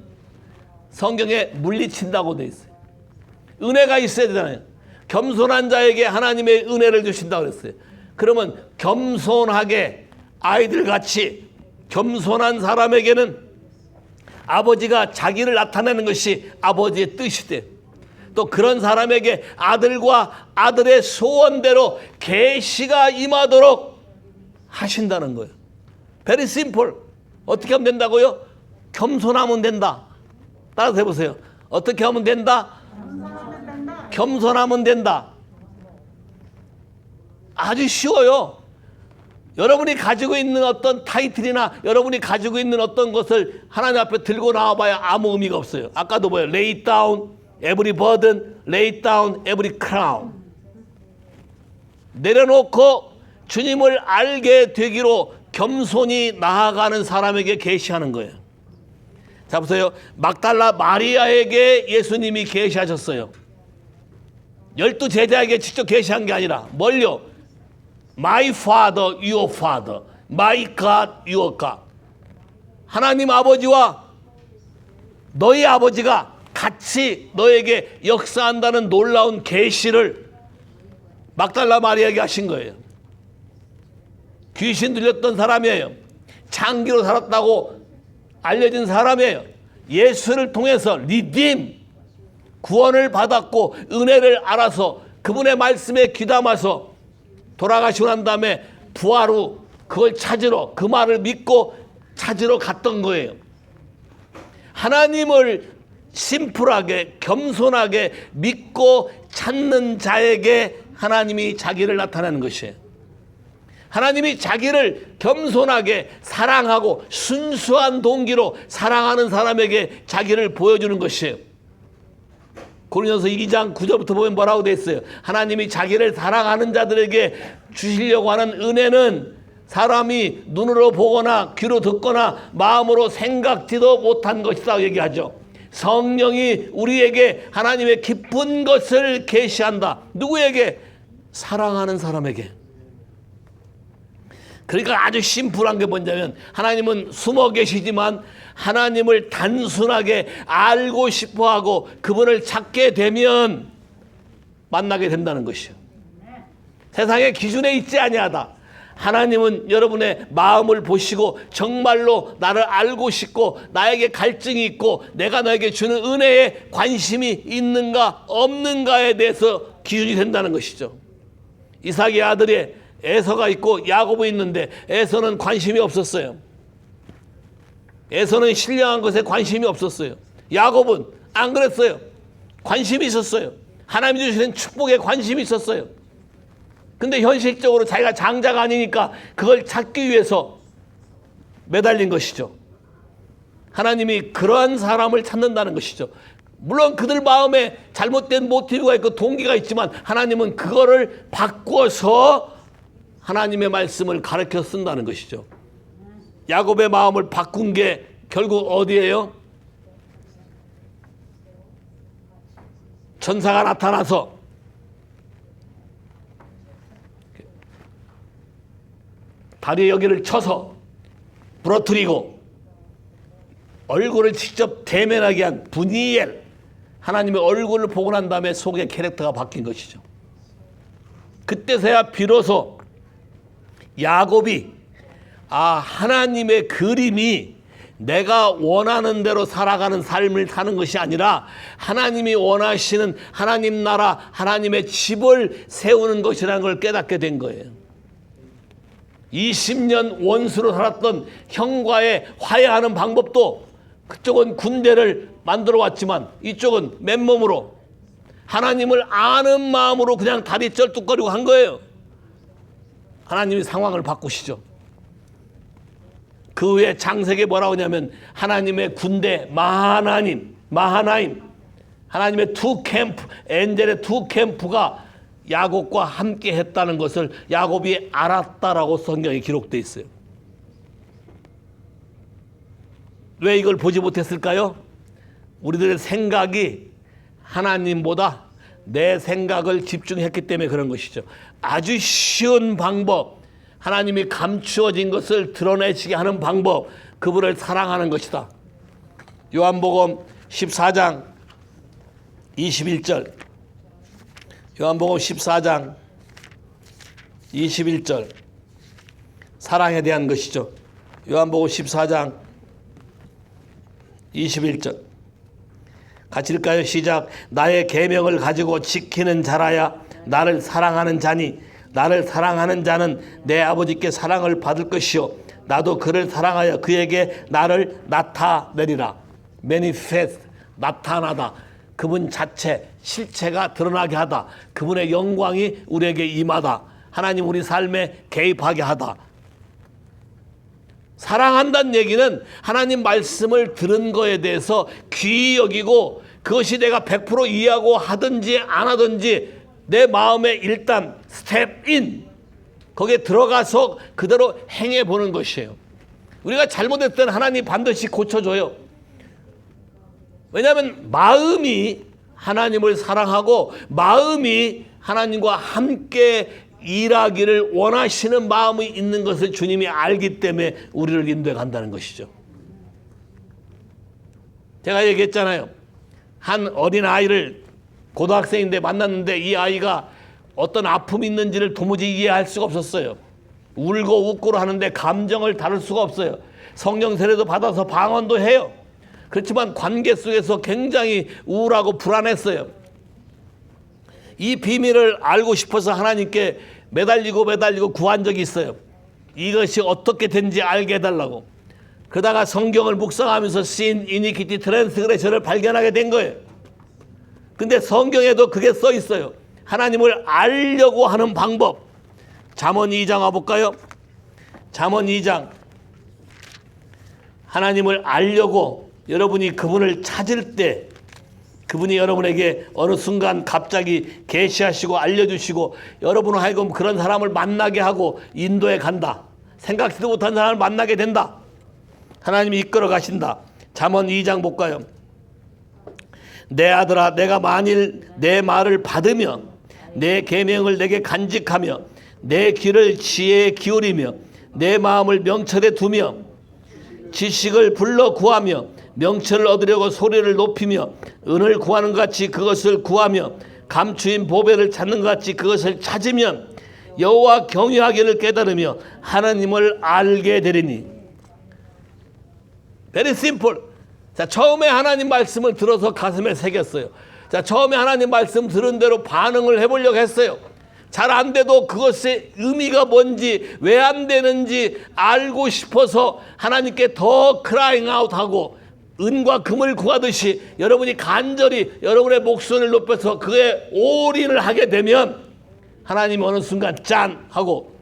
성경에 물리친다고 돼 있어요. 은혜가 있어야 되잖아요. 겸손한 자에게 하나님의 은혜를 주신다고 그랬어요. 그러면 겸손하게 아이들같이 겸손한 사람에게는 아버지가 자기를 나타내는 것이 아버지의 뜻이 돼요. 또 그런 사람에게 아들과 아들의 소원대로 계시가 임하도록 하신다는 거예요. Very simple. 어떻게 하면 된다고요? 겸손하면 된다. 따라서 해보세요. 어떻게 하면 된다? 겸손하면 된다. 아주 쉬워요. 여러분이 가지고 있는 어떤 타이틀이나 여러분이 가지고 있는 어떤 것을 하나님 앞에 들고 나와봐야 아무 의미가 없어요. 아까도 뭐예요? Lay down every burden, lay down every crown. 내려놓고 주님을 알게 되기로 겸손히 나아가는 사람에게 계시하는 거예요. 자 보세요. 막달라 마리아에게 예수님이 계시하셨어요. 12 제자에게 직접 계시한 게 아니라 뭘요? My Father, Your Father, My God, Your God. 하나님 아버지와 너희 아버지가 같이 너에게 역사한다는 놀라운 계시를 막달라 마리아에게 하신 거예요. 귀신 들렸던 사람이에요. 창기로 살았다고 알려진 사람이에요. 예수를 통해서 리딤, 구원을 받았고 은혜를 알아서 그분의 말씀에 귀담아서 돌아가시고 난 다음에 부활 후 그걸 찾으러 그 말을 믿고 찾으러 갔던 거예요. 하나님을 심플하게 겸손하게 믿고 찾는 자에게 하나님이 자기를 나타내는 것이에요. 하나님이 자기를 겸손하게 사랑하고 순수한 동기로 사랑하는 사람에게 자기를 보여주는 것이에요. 고린도서 2장 9절부터 보면 뭐라고 돼 있어요? 하나님이 자기를 사랑하는 자들에게 주시려고 하는 은혜는 사람이 눈으로 보거나 귀로 듣거나 마음으로 생각지도 못한 것이라고 얘기하죠. 성령이 우리에게 하나님의 기쁜 것을 계시한다. 누구에게? 사랑하는 사람에게. 그러니까 아주 심플한 게 뭐냐면 하나님은 숨어 계시지만 하나님을 단순하게 알고 싶어하고 그분을 찾게 되면 만나게 된다는 것이요. 세상의 기준에 있지 아니하다. 하나님은 여러분의 마음을 보시고 정말로 나를 알고 싶고 나에게 갈증이 있고 내가 너에게 주는 은혜에 관심이 있는가 없는가에 대해서 기준이 된다는 것이죠. 이삭의 아들이 에서가 있고 야곱이 있는데 에서는 관심이 없었어요. 에서는 신령한 것에 관심이 없었어요. 야곱은 안 그랬어요. 관심이 있었어요. 하나님이 주시는 축복에 관심이 있었어요. 근데 현실적으로 자기가 장자가 아니니까 그걸 찾기 위해서 매달린 것이죠. 하나님이 그러한 사람을 찾는다는 것이죠. 물론 그들 마음에 잘못된 모티브가 있고 동기가 있지만 하나님은 그거를 바꿔서 하나님의 말씀을 가르쳐 쓴다는 것이죠. 야곱의 마음을 바꾼 게 결국 어디예요? 천사가 나타나서 다리에 여기를 쳐서 부러뜨리고 얼굴을 직접 대면하게 한 분이엘, 하나님의 얼굴을 보고 난 다음에 속의 캐릭터가 바뀐 것이죠. 그때서야 비로소 야곱이 하나님의 그림이 내가 원하는 대로 살아가는 삶을 사는 것이 아니라 하나님이 원하시는 하나님 나라, 하나님의 집을 세우는 것이라는 걸 깨닫게 된 거예요. 20년 원수로 살았던 형과의 화해하는 방법도 그쪽은 군대를 만들어 왔지만 이쪽은 맨몸으로 하나님을 아는 마음으로 그냥 다리 쩔뚝거리고 한 거예요. 하나님이 상황을 바꾸시죠. 그 후에 창세기에 뭐라고 하냐면 하나님의 군대 마하나임, 하나님의 두 캠프, 엔젤의 두 캠프가 야곱과 함께 했다는 것을 야곱이 알았다라고 성경에 기록되어 있어요. 왜 이걸 보지 못했을까요? 우리들의 생각이 하나님보다 내 생각을 집중했기 때문에 그런 것이죠. 아주 쉬운 방법, 하나님이 감추어진 것을 드러내시게 하는 방법, 그분을 사랑하는 것이다. 요한복음 14장 21절, 요한복음 14장 21절, 사랑에 대한 것이죠. 요한복음 14장 21절 같이 읽을까요? 시작. 나의 계명을 가지고 지키는 자라야 나를 사랑하는 자니 나를 사랑하는 자는 내 아버지께 사랑을 받을 것이요 나도 그를 사랑하여 그에게 나를 나타내리라. 매니페스트, 나타나다. 그분 자체, 실체가 드러나게 하다. 그분의 영광이 우리에게 임하다. 하나님 우리 삶에 개입하게 하다. 사랑한다는 얘기는 하나님 말씀을 들은 거에 대해서 귀히 여기고 그것이 내가 100% 이해하고 하든지 안 하든지 내 마음에 일단 스텝 인, 거기에 들어가서 그대로 행해 보는 것이에요. 우리가 잘못했을 때는 하나님 반드시 고쳐줘요. 왜냐하면 마음이 하나님을 사랑하고 마음이 하나님과 함께 일하기를 원하시는 마음이 있는 것을 주님이 알기 때문에 우리를 인도해 간다는 것이죠. 제가 얘기했잖아요. 한 어린아이를 고등학생인데 만났는데 이 아이가 어떤 아픔이 있는지를 도무지 이해할 수가 없었어요. 울고 웃고 하는데 감정을 다룰 수가 없어요. 성령 세례도 받아서 방언도 해요. 그렇지만 관계 속에서 굉장히 우울하고 불안했어요. 이 비밀을 알고 싶어서 하나님께 매달리고 구한 적이 있어요. 이것이 어떻게 된지 알게 해달라고. 그러다가 성경을 묵상하면서 Sin, Iniquity, Transgression을 발견하게 된 거예요. 근데 성경에도 그게 써 있어요. 하나님을 알려고 하는 방법. 잠언 2장 와볼까요? 잠언 2장. 하나님을 알려고 여러분이 그분을 찾을 때 그분이 여러분에게 어느 순간 갑자기 계시하시고 알려주시고 여러분을 하여금 그런 사람을 만나게 하고 인도해 간다. 생각지도 못한 사람을 만나게 된다. 하나님이 이끌어 가신다. 잠언 2장 볼까요? 내 아들아, 내가 만일 내 말을 받으며 내 계명을 내게 간직하며 내 귀를 지혜에 기울이며 내 마음을 명철에 두며 지식을 불러 구하며 명철을 얻으려고 소리를 높이며 은을 구하는 것 같이 그것을 구하며 감추인 보배를 찾는 것 같이 그것을 찾으면 여호와 경외하기를 깨달으며 하나님을 알게 되리니. Very simple. 자, 처음에 하나님 말씀을 들어서 가슴에 새겼어요. 자, 처음에 하나님 말씀 들은 대로 반응을 해보려고 했어요. 잘 안 돼도 그것의 의미가 뭔지, 왜 안 되는지 알고 싶어서 하나님께 더 크라잉 아웃하고 은과 금을 구하듯이 여러분이 간절히 여러분의 목소리를 높여서 그에 올인을 하게 되면 하나님이 어느 순간 짠 하고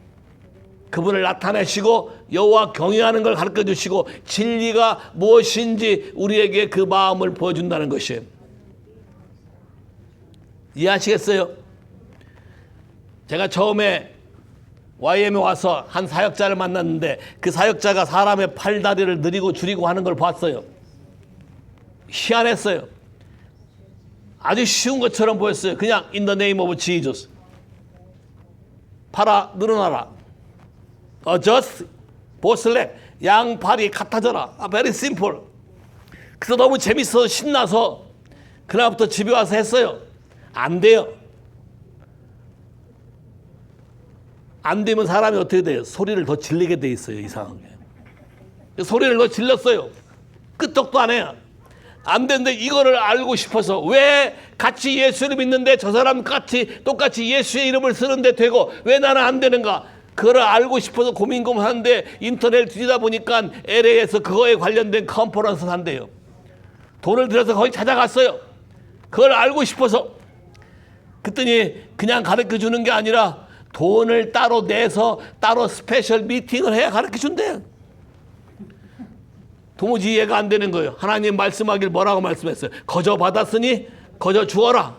그분을 나타내시고 여호와 경외하는 걸 가르쳐 주시고 진리가 무엇인지 우리에게 그 마음을 보여준다는 것이에요. 이해하시겠어요? 제가 처음에 YM에 와서 한 사역자를 만났는데 그 사역자가 사람의 팔다리를 느리고 줄이고 하는 걸 봤어요. 희한했어요. 아주 쉬운 것처럼 보였어요. 그냥 In the name of Jesus. 팔아 늘어나라. Adjust both leg. 양팔이 같아져라. Very simple. 그래서 너무 재밌어서 신나서 그날부터 집에 와서 했어요. 안 돼요. 안 되면 사람이 어떻게 돼요? 소리를 더 질리게 돼 있어요. 이상하게. 소리를 더 질렀어요. 끄떡도 안 해요. 안 되는데 이거를 알고 싶어서 왜 같이 예수를 믿는데 저 사람 같이 똑같이 예수의 이름을 쓰는데 되고 왜 나는 안 되는가? 그걸 알고 싶어서 고민하는데 인터넷 뒤지다 보니까 LA에서 그거에 관련된 컨퍼런스를 한대요. 돈을 들여서 거기 찾아갔어요. 그걸 알고 싶어서. 그랬더니 그냥 가르쳐 주는 게 아니라 돈을 따로 내서 따로 스페셜 미팅을 해야 가르쳐 준대요. 도무지 이해가 안 되는 거예요. 하나님 말씀하길 뭐라고 말씀했어요? 거저 받았으니 거저 주어라.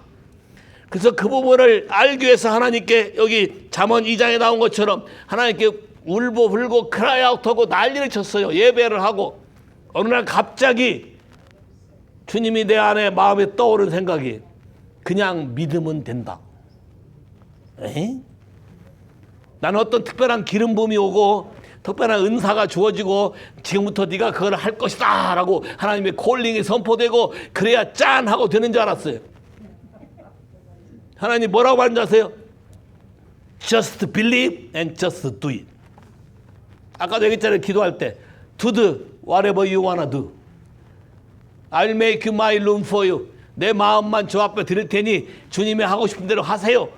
그래서 그 부분을 알기 위해서 하나님께 여기 잠언 2장에 나온 것처럼 하나님께 울고 불고 크라이아웃하고 난리를 쳤어요. 예배를 하고 어느 날 갑자기 주님이 내 안에 마음에 떠오른 생각이 그냥 믿으면 된다. 에이? 나는 어떤 특별한 기름 부음이 오고 특별한 은사가 주어지고 지금부터 네가 그걸 할 것이다 라고 하나님의 콜링이 선포되고 그래야 짠 하고 되는 줄 알았어요. 하나님 뭐라고 하는지 아세요? Just believe and just do it. 아까도 얘기했잖아요. 기도할 때 Do whatever you wanna do. I'll make my room for you. 내 마음만 주 앞에 드릴 테니 주님이 하고 싶은 대로 하세요.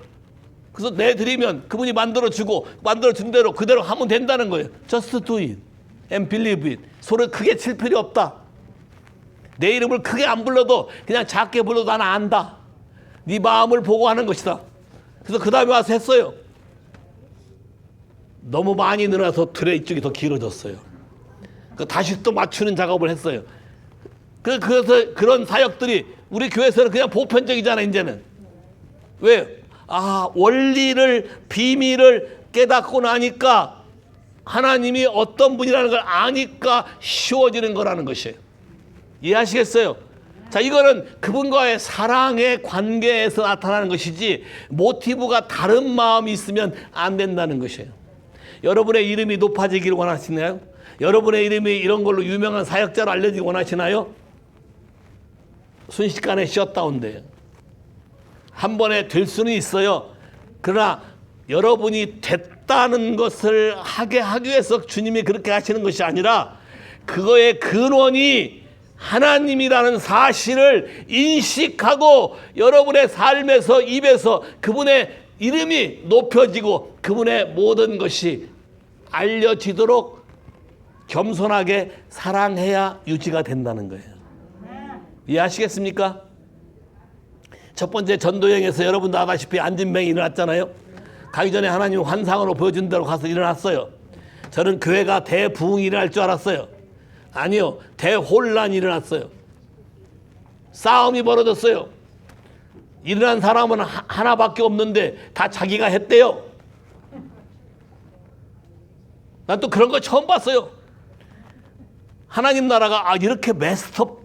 그래서 내드리면 그분이 만들어주고 만들어준 대로 그대로 하면 된다는 거예요. Just do it and believe it. 소리 크게 칠 필요 없다. 내 이름을 크게 안 불러도 그냥 작게 불러도 나는 안다. 네 마음을 보고 하는 것이다. 그래서 그 다음에 와서 했어요. 너무 많이 늘어나서 트레 이쪽이 더 길어졌어요. 다시 또 맞추는 작업을 했어요. 그래서 그런 사역들이 우리 교회에서는 그냥 보편적이잖아 이제는. 왜? 원리를 비밀을 깨닫고 나니까 하나님이 어떤 분이라는 걸 아니까 쉬워지는 거라는 것이에요. 이해하시겠어요? 자, 이거는 그분과의 사랑의 관계에서 나타나는 것이지 모티브가 다른 마음이 있으면 안 된다는 것이에요. 여러분의 이름이 높아지기를 원하시나요? 여러분의 이름이 이런 걸로 유명한 사역자로 알려지기 원하시나요? 순식간에 셧다운돼요. 한 번에 될 수는 있어요. 그러나 여러분이 됐다는 것을 하게 하기 위해서 주님이 그렇게 하시는 것이 아니라 그거의 근원이 하나님이라는 사실을 인식하고 여러분의 삶에서 입에서 그분의 이름이 높여지고 그분의 모든 것이 알려지도록 겸손하게 사랑해야 유지가 된다는 거예요. 이해하시겠습니까? 첫 번째 전도여행에서 여러분도 아다시피 안진병이 일어났잖아요. 가기 전에 하나님 환상으로 보여준 대로 가서 일어났어요. 저는 교회가 대부흥이 일어날 줄 알았어요. 아니요, 대혼란이 일어났어요. 싸움이 벌어졌어요. 일어난 사람은 하나밖에 없는데 다 자기가 했대요. 난 또 그런 거 처음 봤어요. 하나님 나라가 이렇게 메스톱.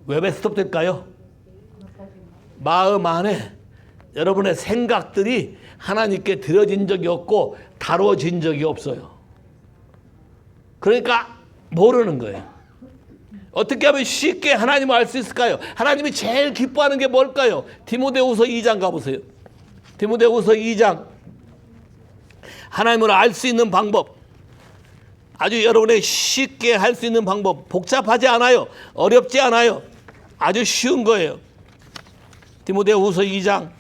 왜 메스톱 될까요? 마음 안에 여러분의 생각들이 하나님께 드려진 적이 없고 다뤄진 적이 없어요. 그러니까 모르는 거예요. 어떻게 하면 쉽게 하나님을 알 수 있을까요? 하나님이 제일 기뻐하는 게 뭘까요? 디모데후서 2장 가보세요. 디모데후서 2장. 하나님을 알 수 있는 방법. 아주 여러분의 쉽게 할 수 있는 방법. 복잡하지 않아요. 어렵지 않아요. 아주 쉬운 거예요. 디모데후서 2장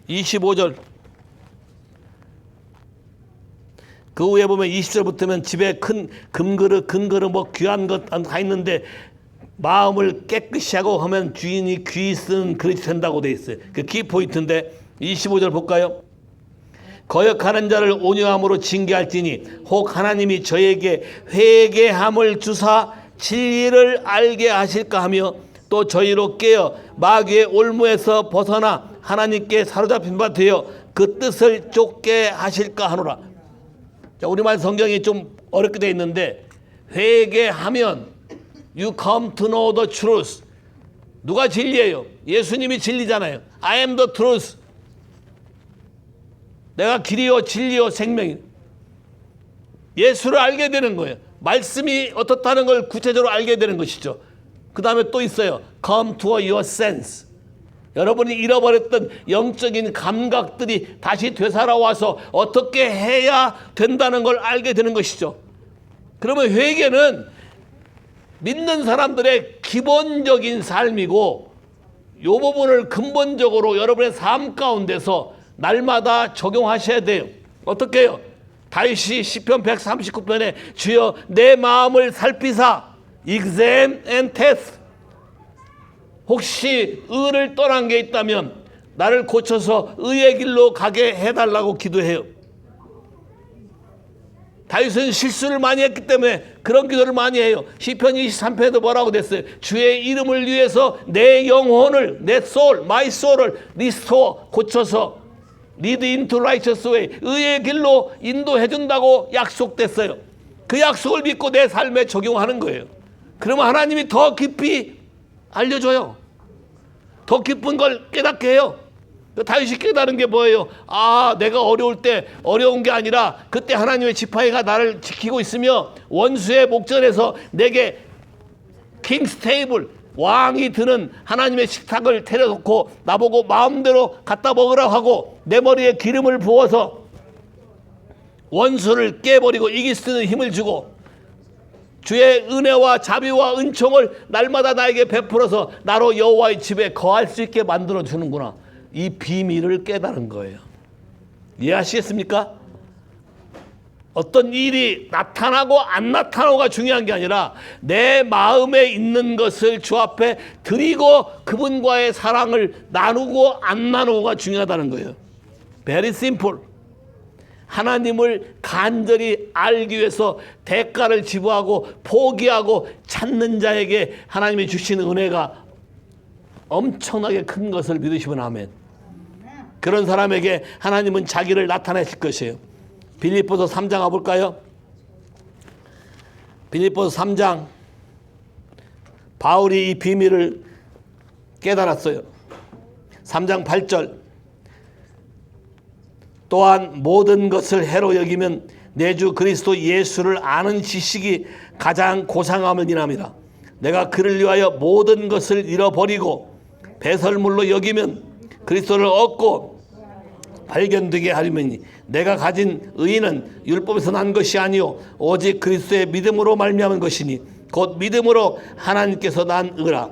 25절. 그 후에 보면 20절부터면 집에 큰 금그릇, 근그릇 뭐 귀한 것 다 있는데 마음을 깨끗이 하고 하면 주인이 귀 쓴 그릇이 된다고 돼 있어요. 그 키포인트인데 25절 볼까요? 거역하는 자를 온유함으로 징계할지니 혹 하나님이 저에게 회개함을 주사 진리를 알게 하실까 하며 또 저희로 깨어 마귀의 올무에서 벗어나 하나님께 사로잡힌 바 되어 그 뜻을 쫓게 하실까 하노라. 자, 우리말 성경이 좀 어렵게 되어 있는데 회개하면 you come to know the truth. 누가 진리예요? 예수님이 진리잖아요. I am the truth. 내가 길이요 진리요 생명이. 예수를 알게 되는 거예요. 말씀이 어떻다는 걸 구체적으로 알게 되는 것이죠. 그 다음에 또 있어요. Come to your sense. 여러분이 잃어버렸던 영적인 감각들이 다시 되살아와서 어떻게 해야 된다는 걸 알게 되는 것이죠. 그러면 회개는 믿는 사람들의 기본적인 삶이고 이 부분을 근본적으로 여러분의 삶 가운데서 날마다 적용하셔야 돼요. 어떻게 해요? 다윗이 시편 139편에 주여 내 마음을 살피사 examine and test. 혹시 의를 떠난 게 있다면 나를 고쳐서 의의 길로 가게 해달라고 기도해요. 다윗은 실수를 많이 했기 때문에 그런 기도를 많이 해요. 시편 23편에도 뭐라고 됐어요? 주의 이름을 위해서 내 영혼을, 내 soul, my soul을 restore, 고쳐서 lead into righteous way, 의의 길로 인도해 준다고 약속됐어요. 그 약속을 믿고 내 삶에 적용하는 거예요. 그러면 하나님이 더 깊이 알려줘요. 더 깊은 걸 깨닫게 해요. 다윗이 깨달은 게 뭐예요? 내가 어려울 때 어려운 게 아니라 그때 하나님의 지팡이가 나를 지키고 있으며 원수의 목전에서 내게 킹스 테이블, 왕이 드는 하나님의 식탁을 차려놓고 나보고 마음대로 갖다 먹으라고 하고 내 머리에 기름을 부어서 원수를 깨버리고 이길 수 있는 힘을 주고 주의 은혜와 자비와 은총을 날마다 나에게 베풀어서 나로 여호와의 집에 거할 수 있게 만들어 주는구나. 이 비밀을 깨달은 거예요. 이해하시겠습니까? 어떤 일이 나타나고 안 나타나고가 중요한 게 아니라 내 마음에 있는 것을 주 앞에 드리고 그분과의 사랑을 나누고 안 나누고가 중요하다는 거예요. Very simple. 하나님을 간절히 알기 위해서 대가를 지불하고 포기하고 찾는 자에게 하나님이 주시는 은혜가 엄청나게 큰 것을 믿으시면 아멘. 그런 사람에게 하나님은 자기를 나타내실 것이에요. 빌립보서 3장 가볼까요? 빌립보서 3장. 바울이 이 비밀을 깨달았어요. 3장 8절. 또한 모든 것을 해로 여기면 내 주 그리스도 예수를 아는 지식이 가장 고상함을 인함이라. 내가 그를 위하여 모든 것을 잃어버리고 배설물로 여기면 그리스도를 얻고 발견되게 하리매니 내가 가진 의인은 율법에서 난 것이 아니요 오직 그리스도의 믿음으로 말미암은 것이니 곧 믿음으로 하나님께서 난 의라.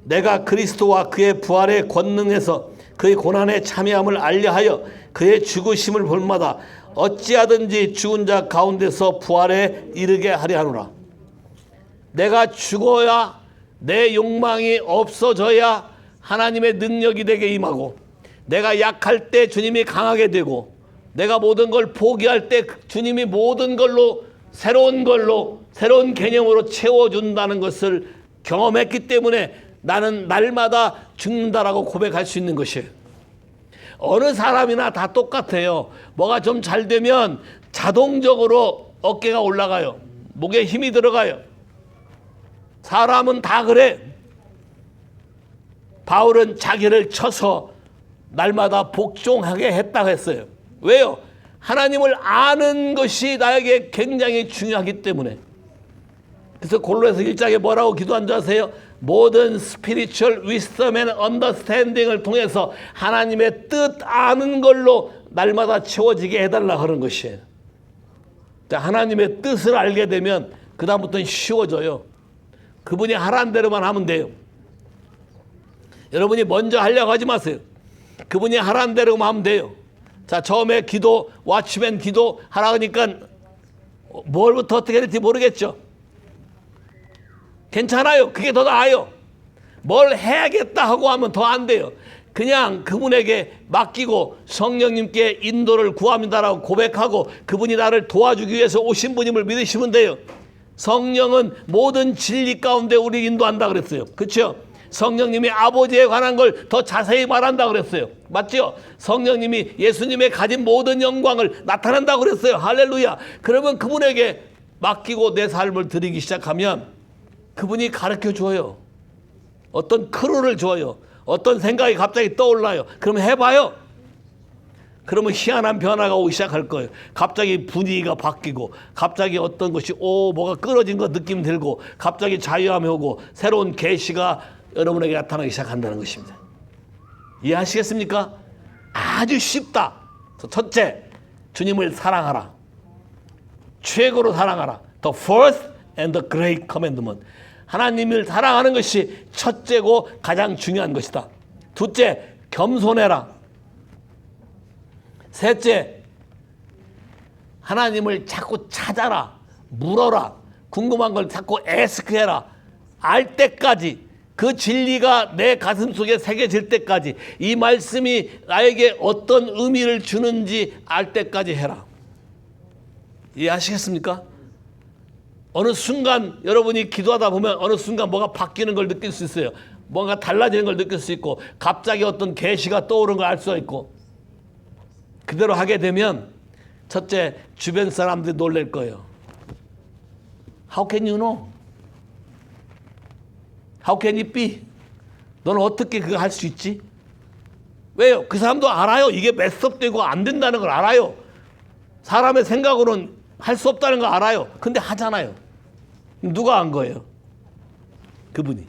내가 그리스도와 그의 부활의 권능에서 그의 고난에 참여함을 알려하여 그의 죽으심을 볼마다 어찌하든지 죽은 자 가운데서 부활에 이르게 하려 하노라. 내가 죽어야 내 욕망이 없어져야 하나님의 능력이 내게 임하고, 내가 약할 때 주님이 강하게 되고, 내가 모든 걸 포기할 때 주님이 모든 걸로 새로운 개념으로 채워준다는 것을 경험했기 때문에 나는 날마다 죽는다라고 고백할 수 있는 것이에요. 어느 사람이나 다 똑같아요. 뭐가 좀 잘 되면 자동적으로 어깨가 올라가요. 목에 힘이 들어가요. 사람은 다 그래. 바울은 자기를 쳐서 날마다 복종하게 했다고 했어요. 왜요? 하나님을 아는 것이 나에게 굉장히 중요하기 때문에. 그래서 골로새서 1장에 뭐라고 기도한 줄 아세요? 모든 스피리추얼 위스덤 앤 언더스탠딩을 통해서 하나님의 뜻 아는 걸로 날마다 채워지게 해달라 하는 것이에요. 하나님의 뜻을 알게 되면 그 다음부터는 쉬워져요. 그분이 하라는 대로만 하면 돼요. 여러분이 먼저 하려고 하지 마세요. 그분이 하라는 대로만 하면 돼요. 자, 처음에 기도, 와치맨 기도 하라니까 뭘부터 어떻게 될지 모르겠죠. 괜찮아요. 그게 더 나아요. 뭘 해야겠다 하고 하면 더 안 돼요. 그냥 그분에게 맡기고 성령님께 인도를 구합니다라고 고백하고 그분이 나를 도와주기 위해서 오신 분임을 믿으시면 돼요. 성령은 모든 진리 가운데 우리 인도한다 그랬어요. 그렇죠? 성령님이 아버지에 관한 걸 더 자세히 말한다 그랬어요. 맞죠? 성령님이 예수님의 가진 모든 영광을 나타낸다 그랬어요. 할렐루야. 그러면 그분에게 맡기고 내 삶을 드리기 시작하면 그분이 가르쳐 줘요. 어떤 크루를 줘요. 어떤 생각이 갑자기 떠올라요. 그러면 해봐요. 그러면 희한한 변화가 오기 시작할 거예요. 갑자기 분위기가 바뀌고, 갑자기 어떤 것이 뭐가 끊어진 것 느낌 들고, 갑자기 자유함이 오고, 새로운 계시가 여러분에게 나타나기 시작한다는 것입니다. 이해하시겠습니까? 아주 쉽다. 첫째, 주님을 사랑하라. 최고로 사랑하라. The first and the great commandment. 하나님을 사랑하는 것이 첫째고 가장 중요한 것이다. 둘째, 겸손해라. 셋째, 하나님을 자꾸 찾아라. 물어라. 궁금한 걸 자꾸 에스크해라. 알 때까지, 그 진리가 내 가슴 속에 새겨질 때까지, 이 말씀이 나에게 어떤 의미를 주는지 알 때까지 해라. 이해하시겠습니까? 어느 순간 여러분이 기도하다 보면 어느 순간 뭐가 바뀌는 걸 느낄 수 있어요. 뭔가 달라지는 걸 느낄 수 있고, 갑자기 어떤 계시가 떠오르는 걸 알 수 있고. 그대로 하게 되면 첫째, 주변 사람들이 놀랄 거예요. How can you know? How can it be? 너는 어떻게 그거 할 수 있지? 왜요? 그 사람도 알아요. 이게 메스업되고 안 된다는 걸 알아요. 사람의 생각으로는 할 수 없다는 걸 알아요. 근데 하잖아요. 누가 한 거예요? 그분이.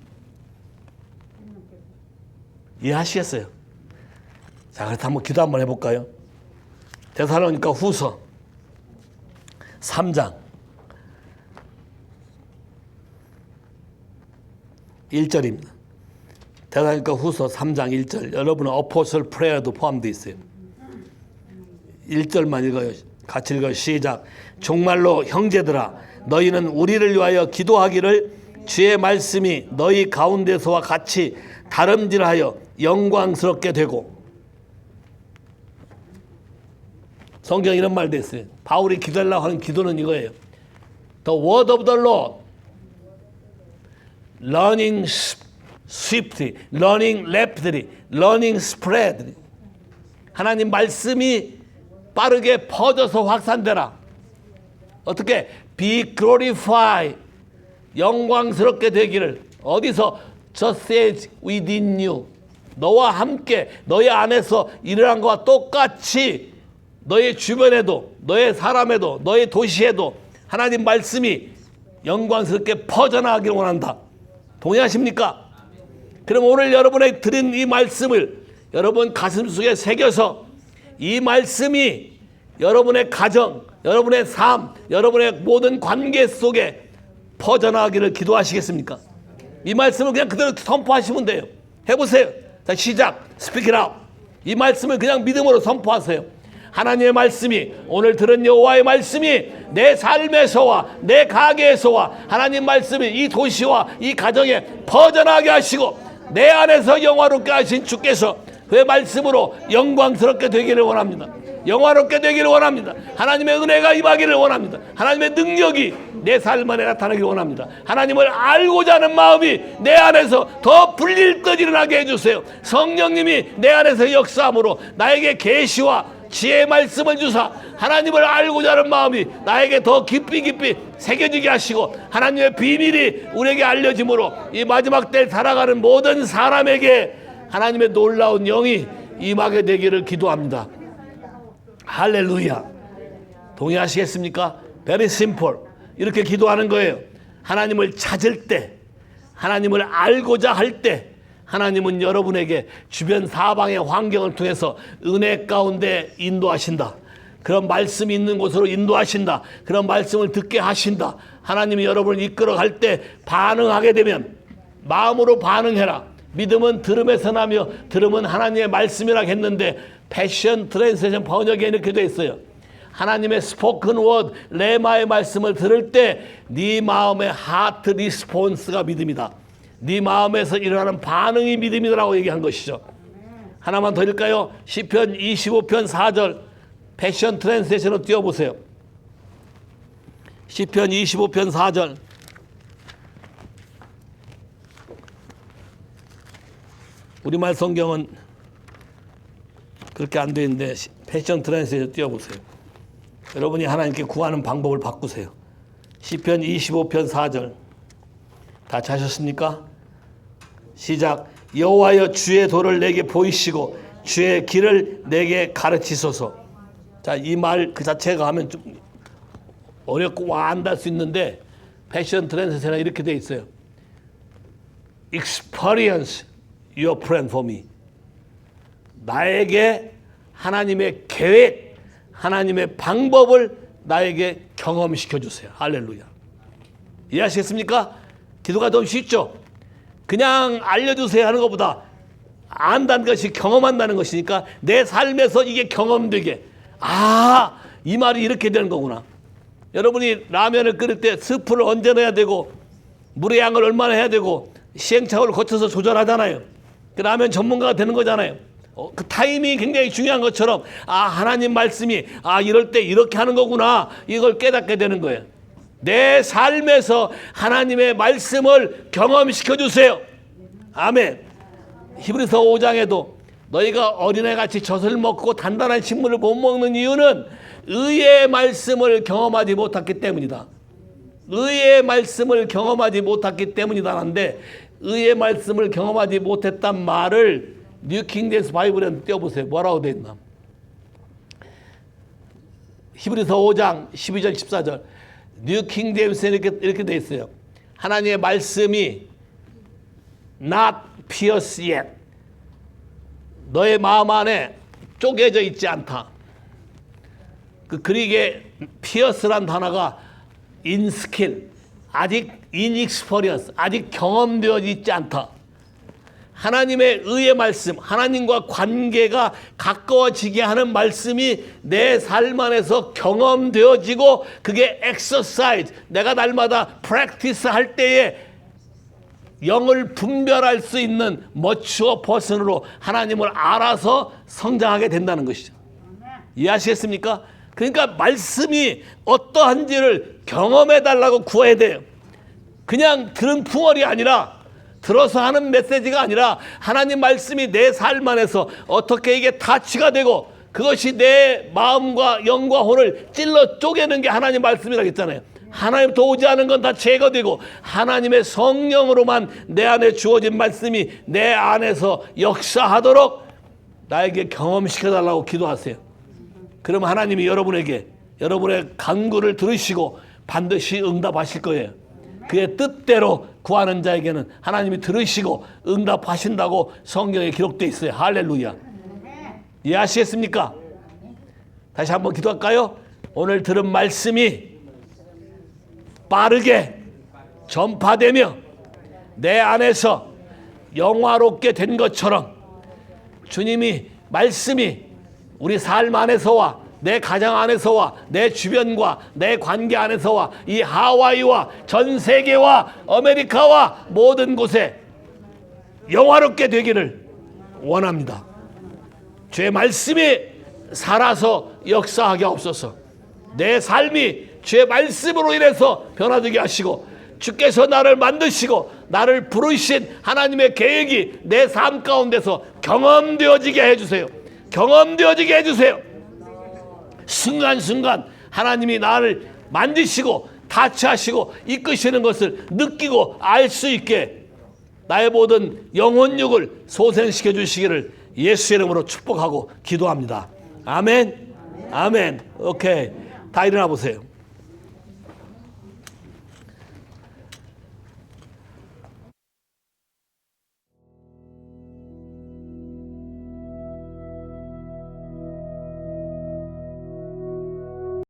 이해하시겠어요? 자, 그래서 한번 기도 한번 해볼까요? 데살로니가 후서 3장 1절입니다. 데살로니가 후서 3장 1절. 여러분은 어포슬 프레어도 포함되어 있어요. 1절만 읽어요. 같이 읽어요. 시작. 정말로 형제들아, 너희는 우리를 위하여 기도하기를 주의 말씀이 너희 가운데서와 같이 다름질하여 영광스럽게 되고. 성경 이런 말도 있어요. 바울이 기도하려고 하는 기도는 이거예요. The word of the Lord, learning swiftly, learning rapidly, learning spread. 하나님 말씀이 빠르게 퍼져서 확산되라. 어떻게? Be glorified. 영광스럽게 되기를. 어디서? Just as within you. 너와 함께, 너의 안에서 일어난 것과 똑같이 너의 주변에도, 너의 사람에도, 너의 도시에도 하나님 말씀이 영광스럽게 퍼져나가기를 원한다. 동의하십니까? 그럼 오늘 여러분에게 드린 이 말씀을 여러분 가슴속에 새겨서 이 말씀이 여러분의 가정, 여러분의 삶, 여러분의 모든 관계 속에 퍼져나가기를 기도하시겠습니까? 이 말씀을 그냥 그대로 선포하시면 돼요. 해보세요. 자, 시작. Speak it out. 이 말씀을 그냥 믿음으로 선포하세요. 하나님의 말씀이, 오늘 들은 여호와의 말씀이 내 삶에서와 내 가게에서와 하나님 말씀이 이 도시와 이 가정에 퍼져나게 하시고 내 안에서 영화롭게 하신 주께서 그 말씀으로 영광스럽게 되기를 원합니다. 영화롭게 되기를 원합니다. 하나님의 은혜가 임하기를 원합니다. 하나님의 능력이 내 삶 안에 나타나기를 원합니다. 하나님을 알고자 하는 마음이 내 안에서 더 불릴 듯 일어나게 해주세요. 성령님이 내 안에서 역사함으로 나에게 계시와 지혜의 말씀을 주사 하나님을 알고자 하는 마음이 나에게 더 깊이 새겨지게 하시고 하나님의 비밀이 우리에게 알려짐으로 이 마지막 때 살아가는 모든 사람에게 하나님의 놀라운 영이 임하게 되기를 기도합니다. 할렐루야. 동의하시겠습니까? Very simple. 이렇게 기도하는 거예요. 하나님을 찾을 때, 하나님을 알고자 할 때 하나님은 여러분에게 주변 사방의 환경을 통해서 은혜 가운데 인도하신다. 그런 말씀이 있는 곳으로 인도하신다. 그런 말씀을 듣게 하신다. 하나님이 여러분을 이끌어갈 때 반응하게 되면 마음으로 반응해라. 믿음은 들음에서 나며 들음은 하나님의 말씀이라 했는데 패션 트랜스레이션 번역에 이렇게 되어 있어요. 하나님의 스포큰 워드 레마의 말씀을 들을 때 네 마음의 하트 리스폰스가 믿음이다. 네 마음에서 일어나는 반응이 믿음이라고 얘기한 것이죠. 하나만 더 읽을까요? 시편 25편 4절 패션 트랜스레이션으로 띄워보세요. 시편 25편 4절. 우리말 성경은 그렇게 안 돼 있는데 패션 트랜스레이션 띄워보세요. 여러분이 하나님께 구하는 방법을 바꾸세요. 시편 25편 4절. 다 찾으셨습니까? 시작. 여호와여 주의 도를 내게 보이시고 주의 길을 내게 가르치소서. 자, 이 말 그 자체가 하면 좀 어렵고 와안닿을 수 있는데 패션 트랜스레이션에 이렇게 돼 있어요. Experience your plan for me. 나에게 하나님의 계획, 하나님의 방법을 나에게 경험시켜 주세요. 할렐루야. 이해하시겠습니까? 기도가 좀 쉽죠? 그냥 알려주세요 하는 것보다 안다는 것이 경험한다는 것이니까 내 삶에서 이게 경험되게, 아, 이 말이 이렇게 되는 거구나. 여러분이 라면을 끓일 때 스프를 언제 넣어야 되고 물의 양을 얼마나 해야 되고 시행착오를 거쳐서 조절하잖아요. 그 라면 전문가가 되는 거잖아요. 그 타이밍이 굉장히 중요한 것처럼 하나님 말씀이 이럴 때 이렇게 하는 거구나, 이걸 깨닫게 되는 거예요. 내 삶에서 하나님의 말씀을 경험시켜 주세요. 아멘. 히브리서 5장에도 너희가 어린애같이 젖을 먹고 단단한 식물을 못 먹는 이유는 의의 말씀을 경험하지 못했기 때문이다. 의의 말씀을 경험하지 못했기 때문이다는데 의의 말씀을 경험하지 못했단 말을 뉴 킹제임스 바이블에 띄워보세요. 뭐라고 되어 있나? 히브리서 5장 12절 14절 뉴 킹제임스에 이렇게 되어 있어요. 하나님의 말씀이 not pierced yet. 너의 마음 안에 쪼개져 있지 않다. 그 그릭의 pierce란 단어가 inskill, 아직 inexperience, 아직 경험되어 있지 않다. 하나님의 의의 말씀, 하나님과 관계가 가까워지게 하는 말씀이 내 삶 안에서 경험되어지고 그게 exercise, 내가 날마다 practice 할 때에 영을 분별할 수 있는 mature person으로 하나님을 알아서 성장하게 된다는 것이죠. 이해하시겠습니까? 그러니까 말씀이 어떠한지를 경험해 달라고 구해야 돼요. 그냥 들은 풍월이 아니라, 들어서 하는 메시지가 아니라 하나님 말씀이 내 삶 안에서 어떻게 이게 타치가 되고 그것이 내 마음과 영과 혼을 찔러 쪼개는 게 하나님 말씀이라고 했잖아요. 하나님부터 오지 않은 건 다 제거되고 하나님의 성령으로만 내 안에 주어진 말씀이 내 안에서 역사하도록 나에게 경험시켜 달라고 기도하세요. 그럼 하나님이 여러분에게 여러분의 간구를 들으시고 반드시 응답하실 거예요. 그의 뜻대로 구하는 자에게는 하나님이 들으시고 응답하신다고 성경에 기록되어 있어요. 할렐루야. 이해하시겠습니까? 다시 한번 기도할까요? 오늘 들은 말씀이 빠르게 전파되며 내 안에서 영화롭게 된 것처럼 주님이 말씀이 우리 삶 안에서와 내 가정 안에서와 내 주변과 내 관계 안에서와 이 하와이와 전 세계와 아메리카와 모든 곳에 영화롭게 되기를 원합니다. 주의 말씀이 살아서 역사하게 없어서 내 삶이 주의 말씀으로 인해서 변화되게 하시고 주께서 나를 만드시고 나를 부르신 하나님의 계획이 내 삶 가운데서 경험되어지게 해주세요. 경험되어지게 해주세요. 순간순간 하나님이 나를 만드시고 타치하시고 이끄시는 것을 느끼고 알 수 있게 나의 모든 영혼육을 소생시켜 주시기를 예수 이름으로 축복하고 기도합니다. 아멘. 아멘. 오케이. 다 일어나 보세요.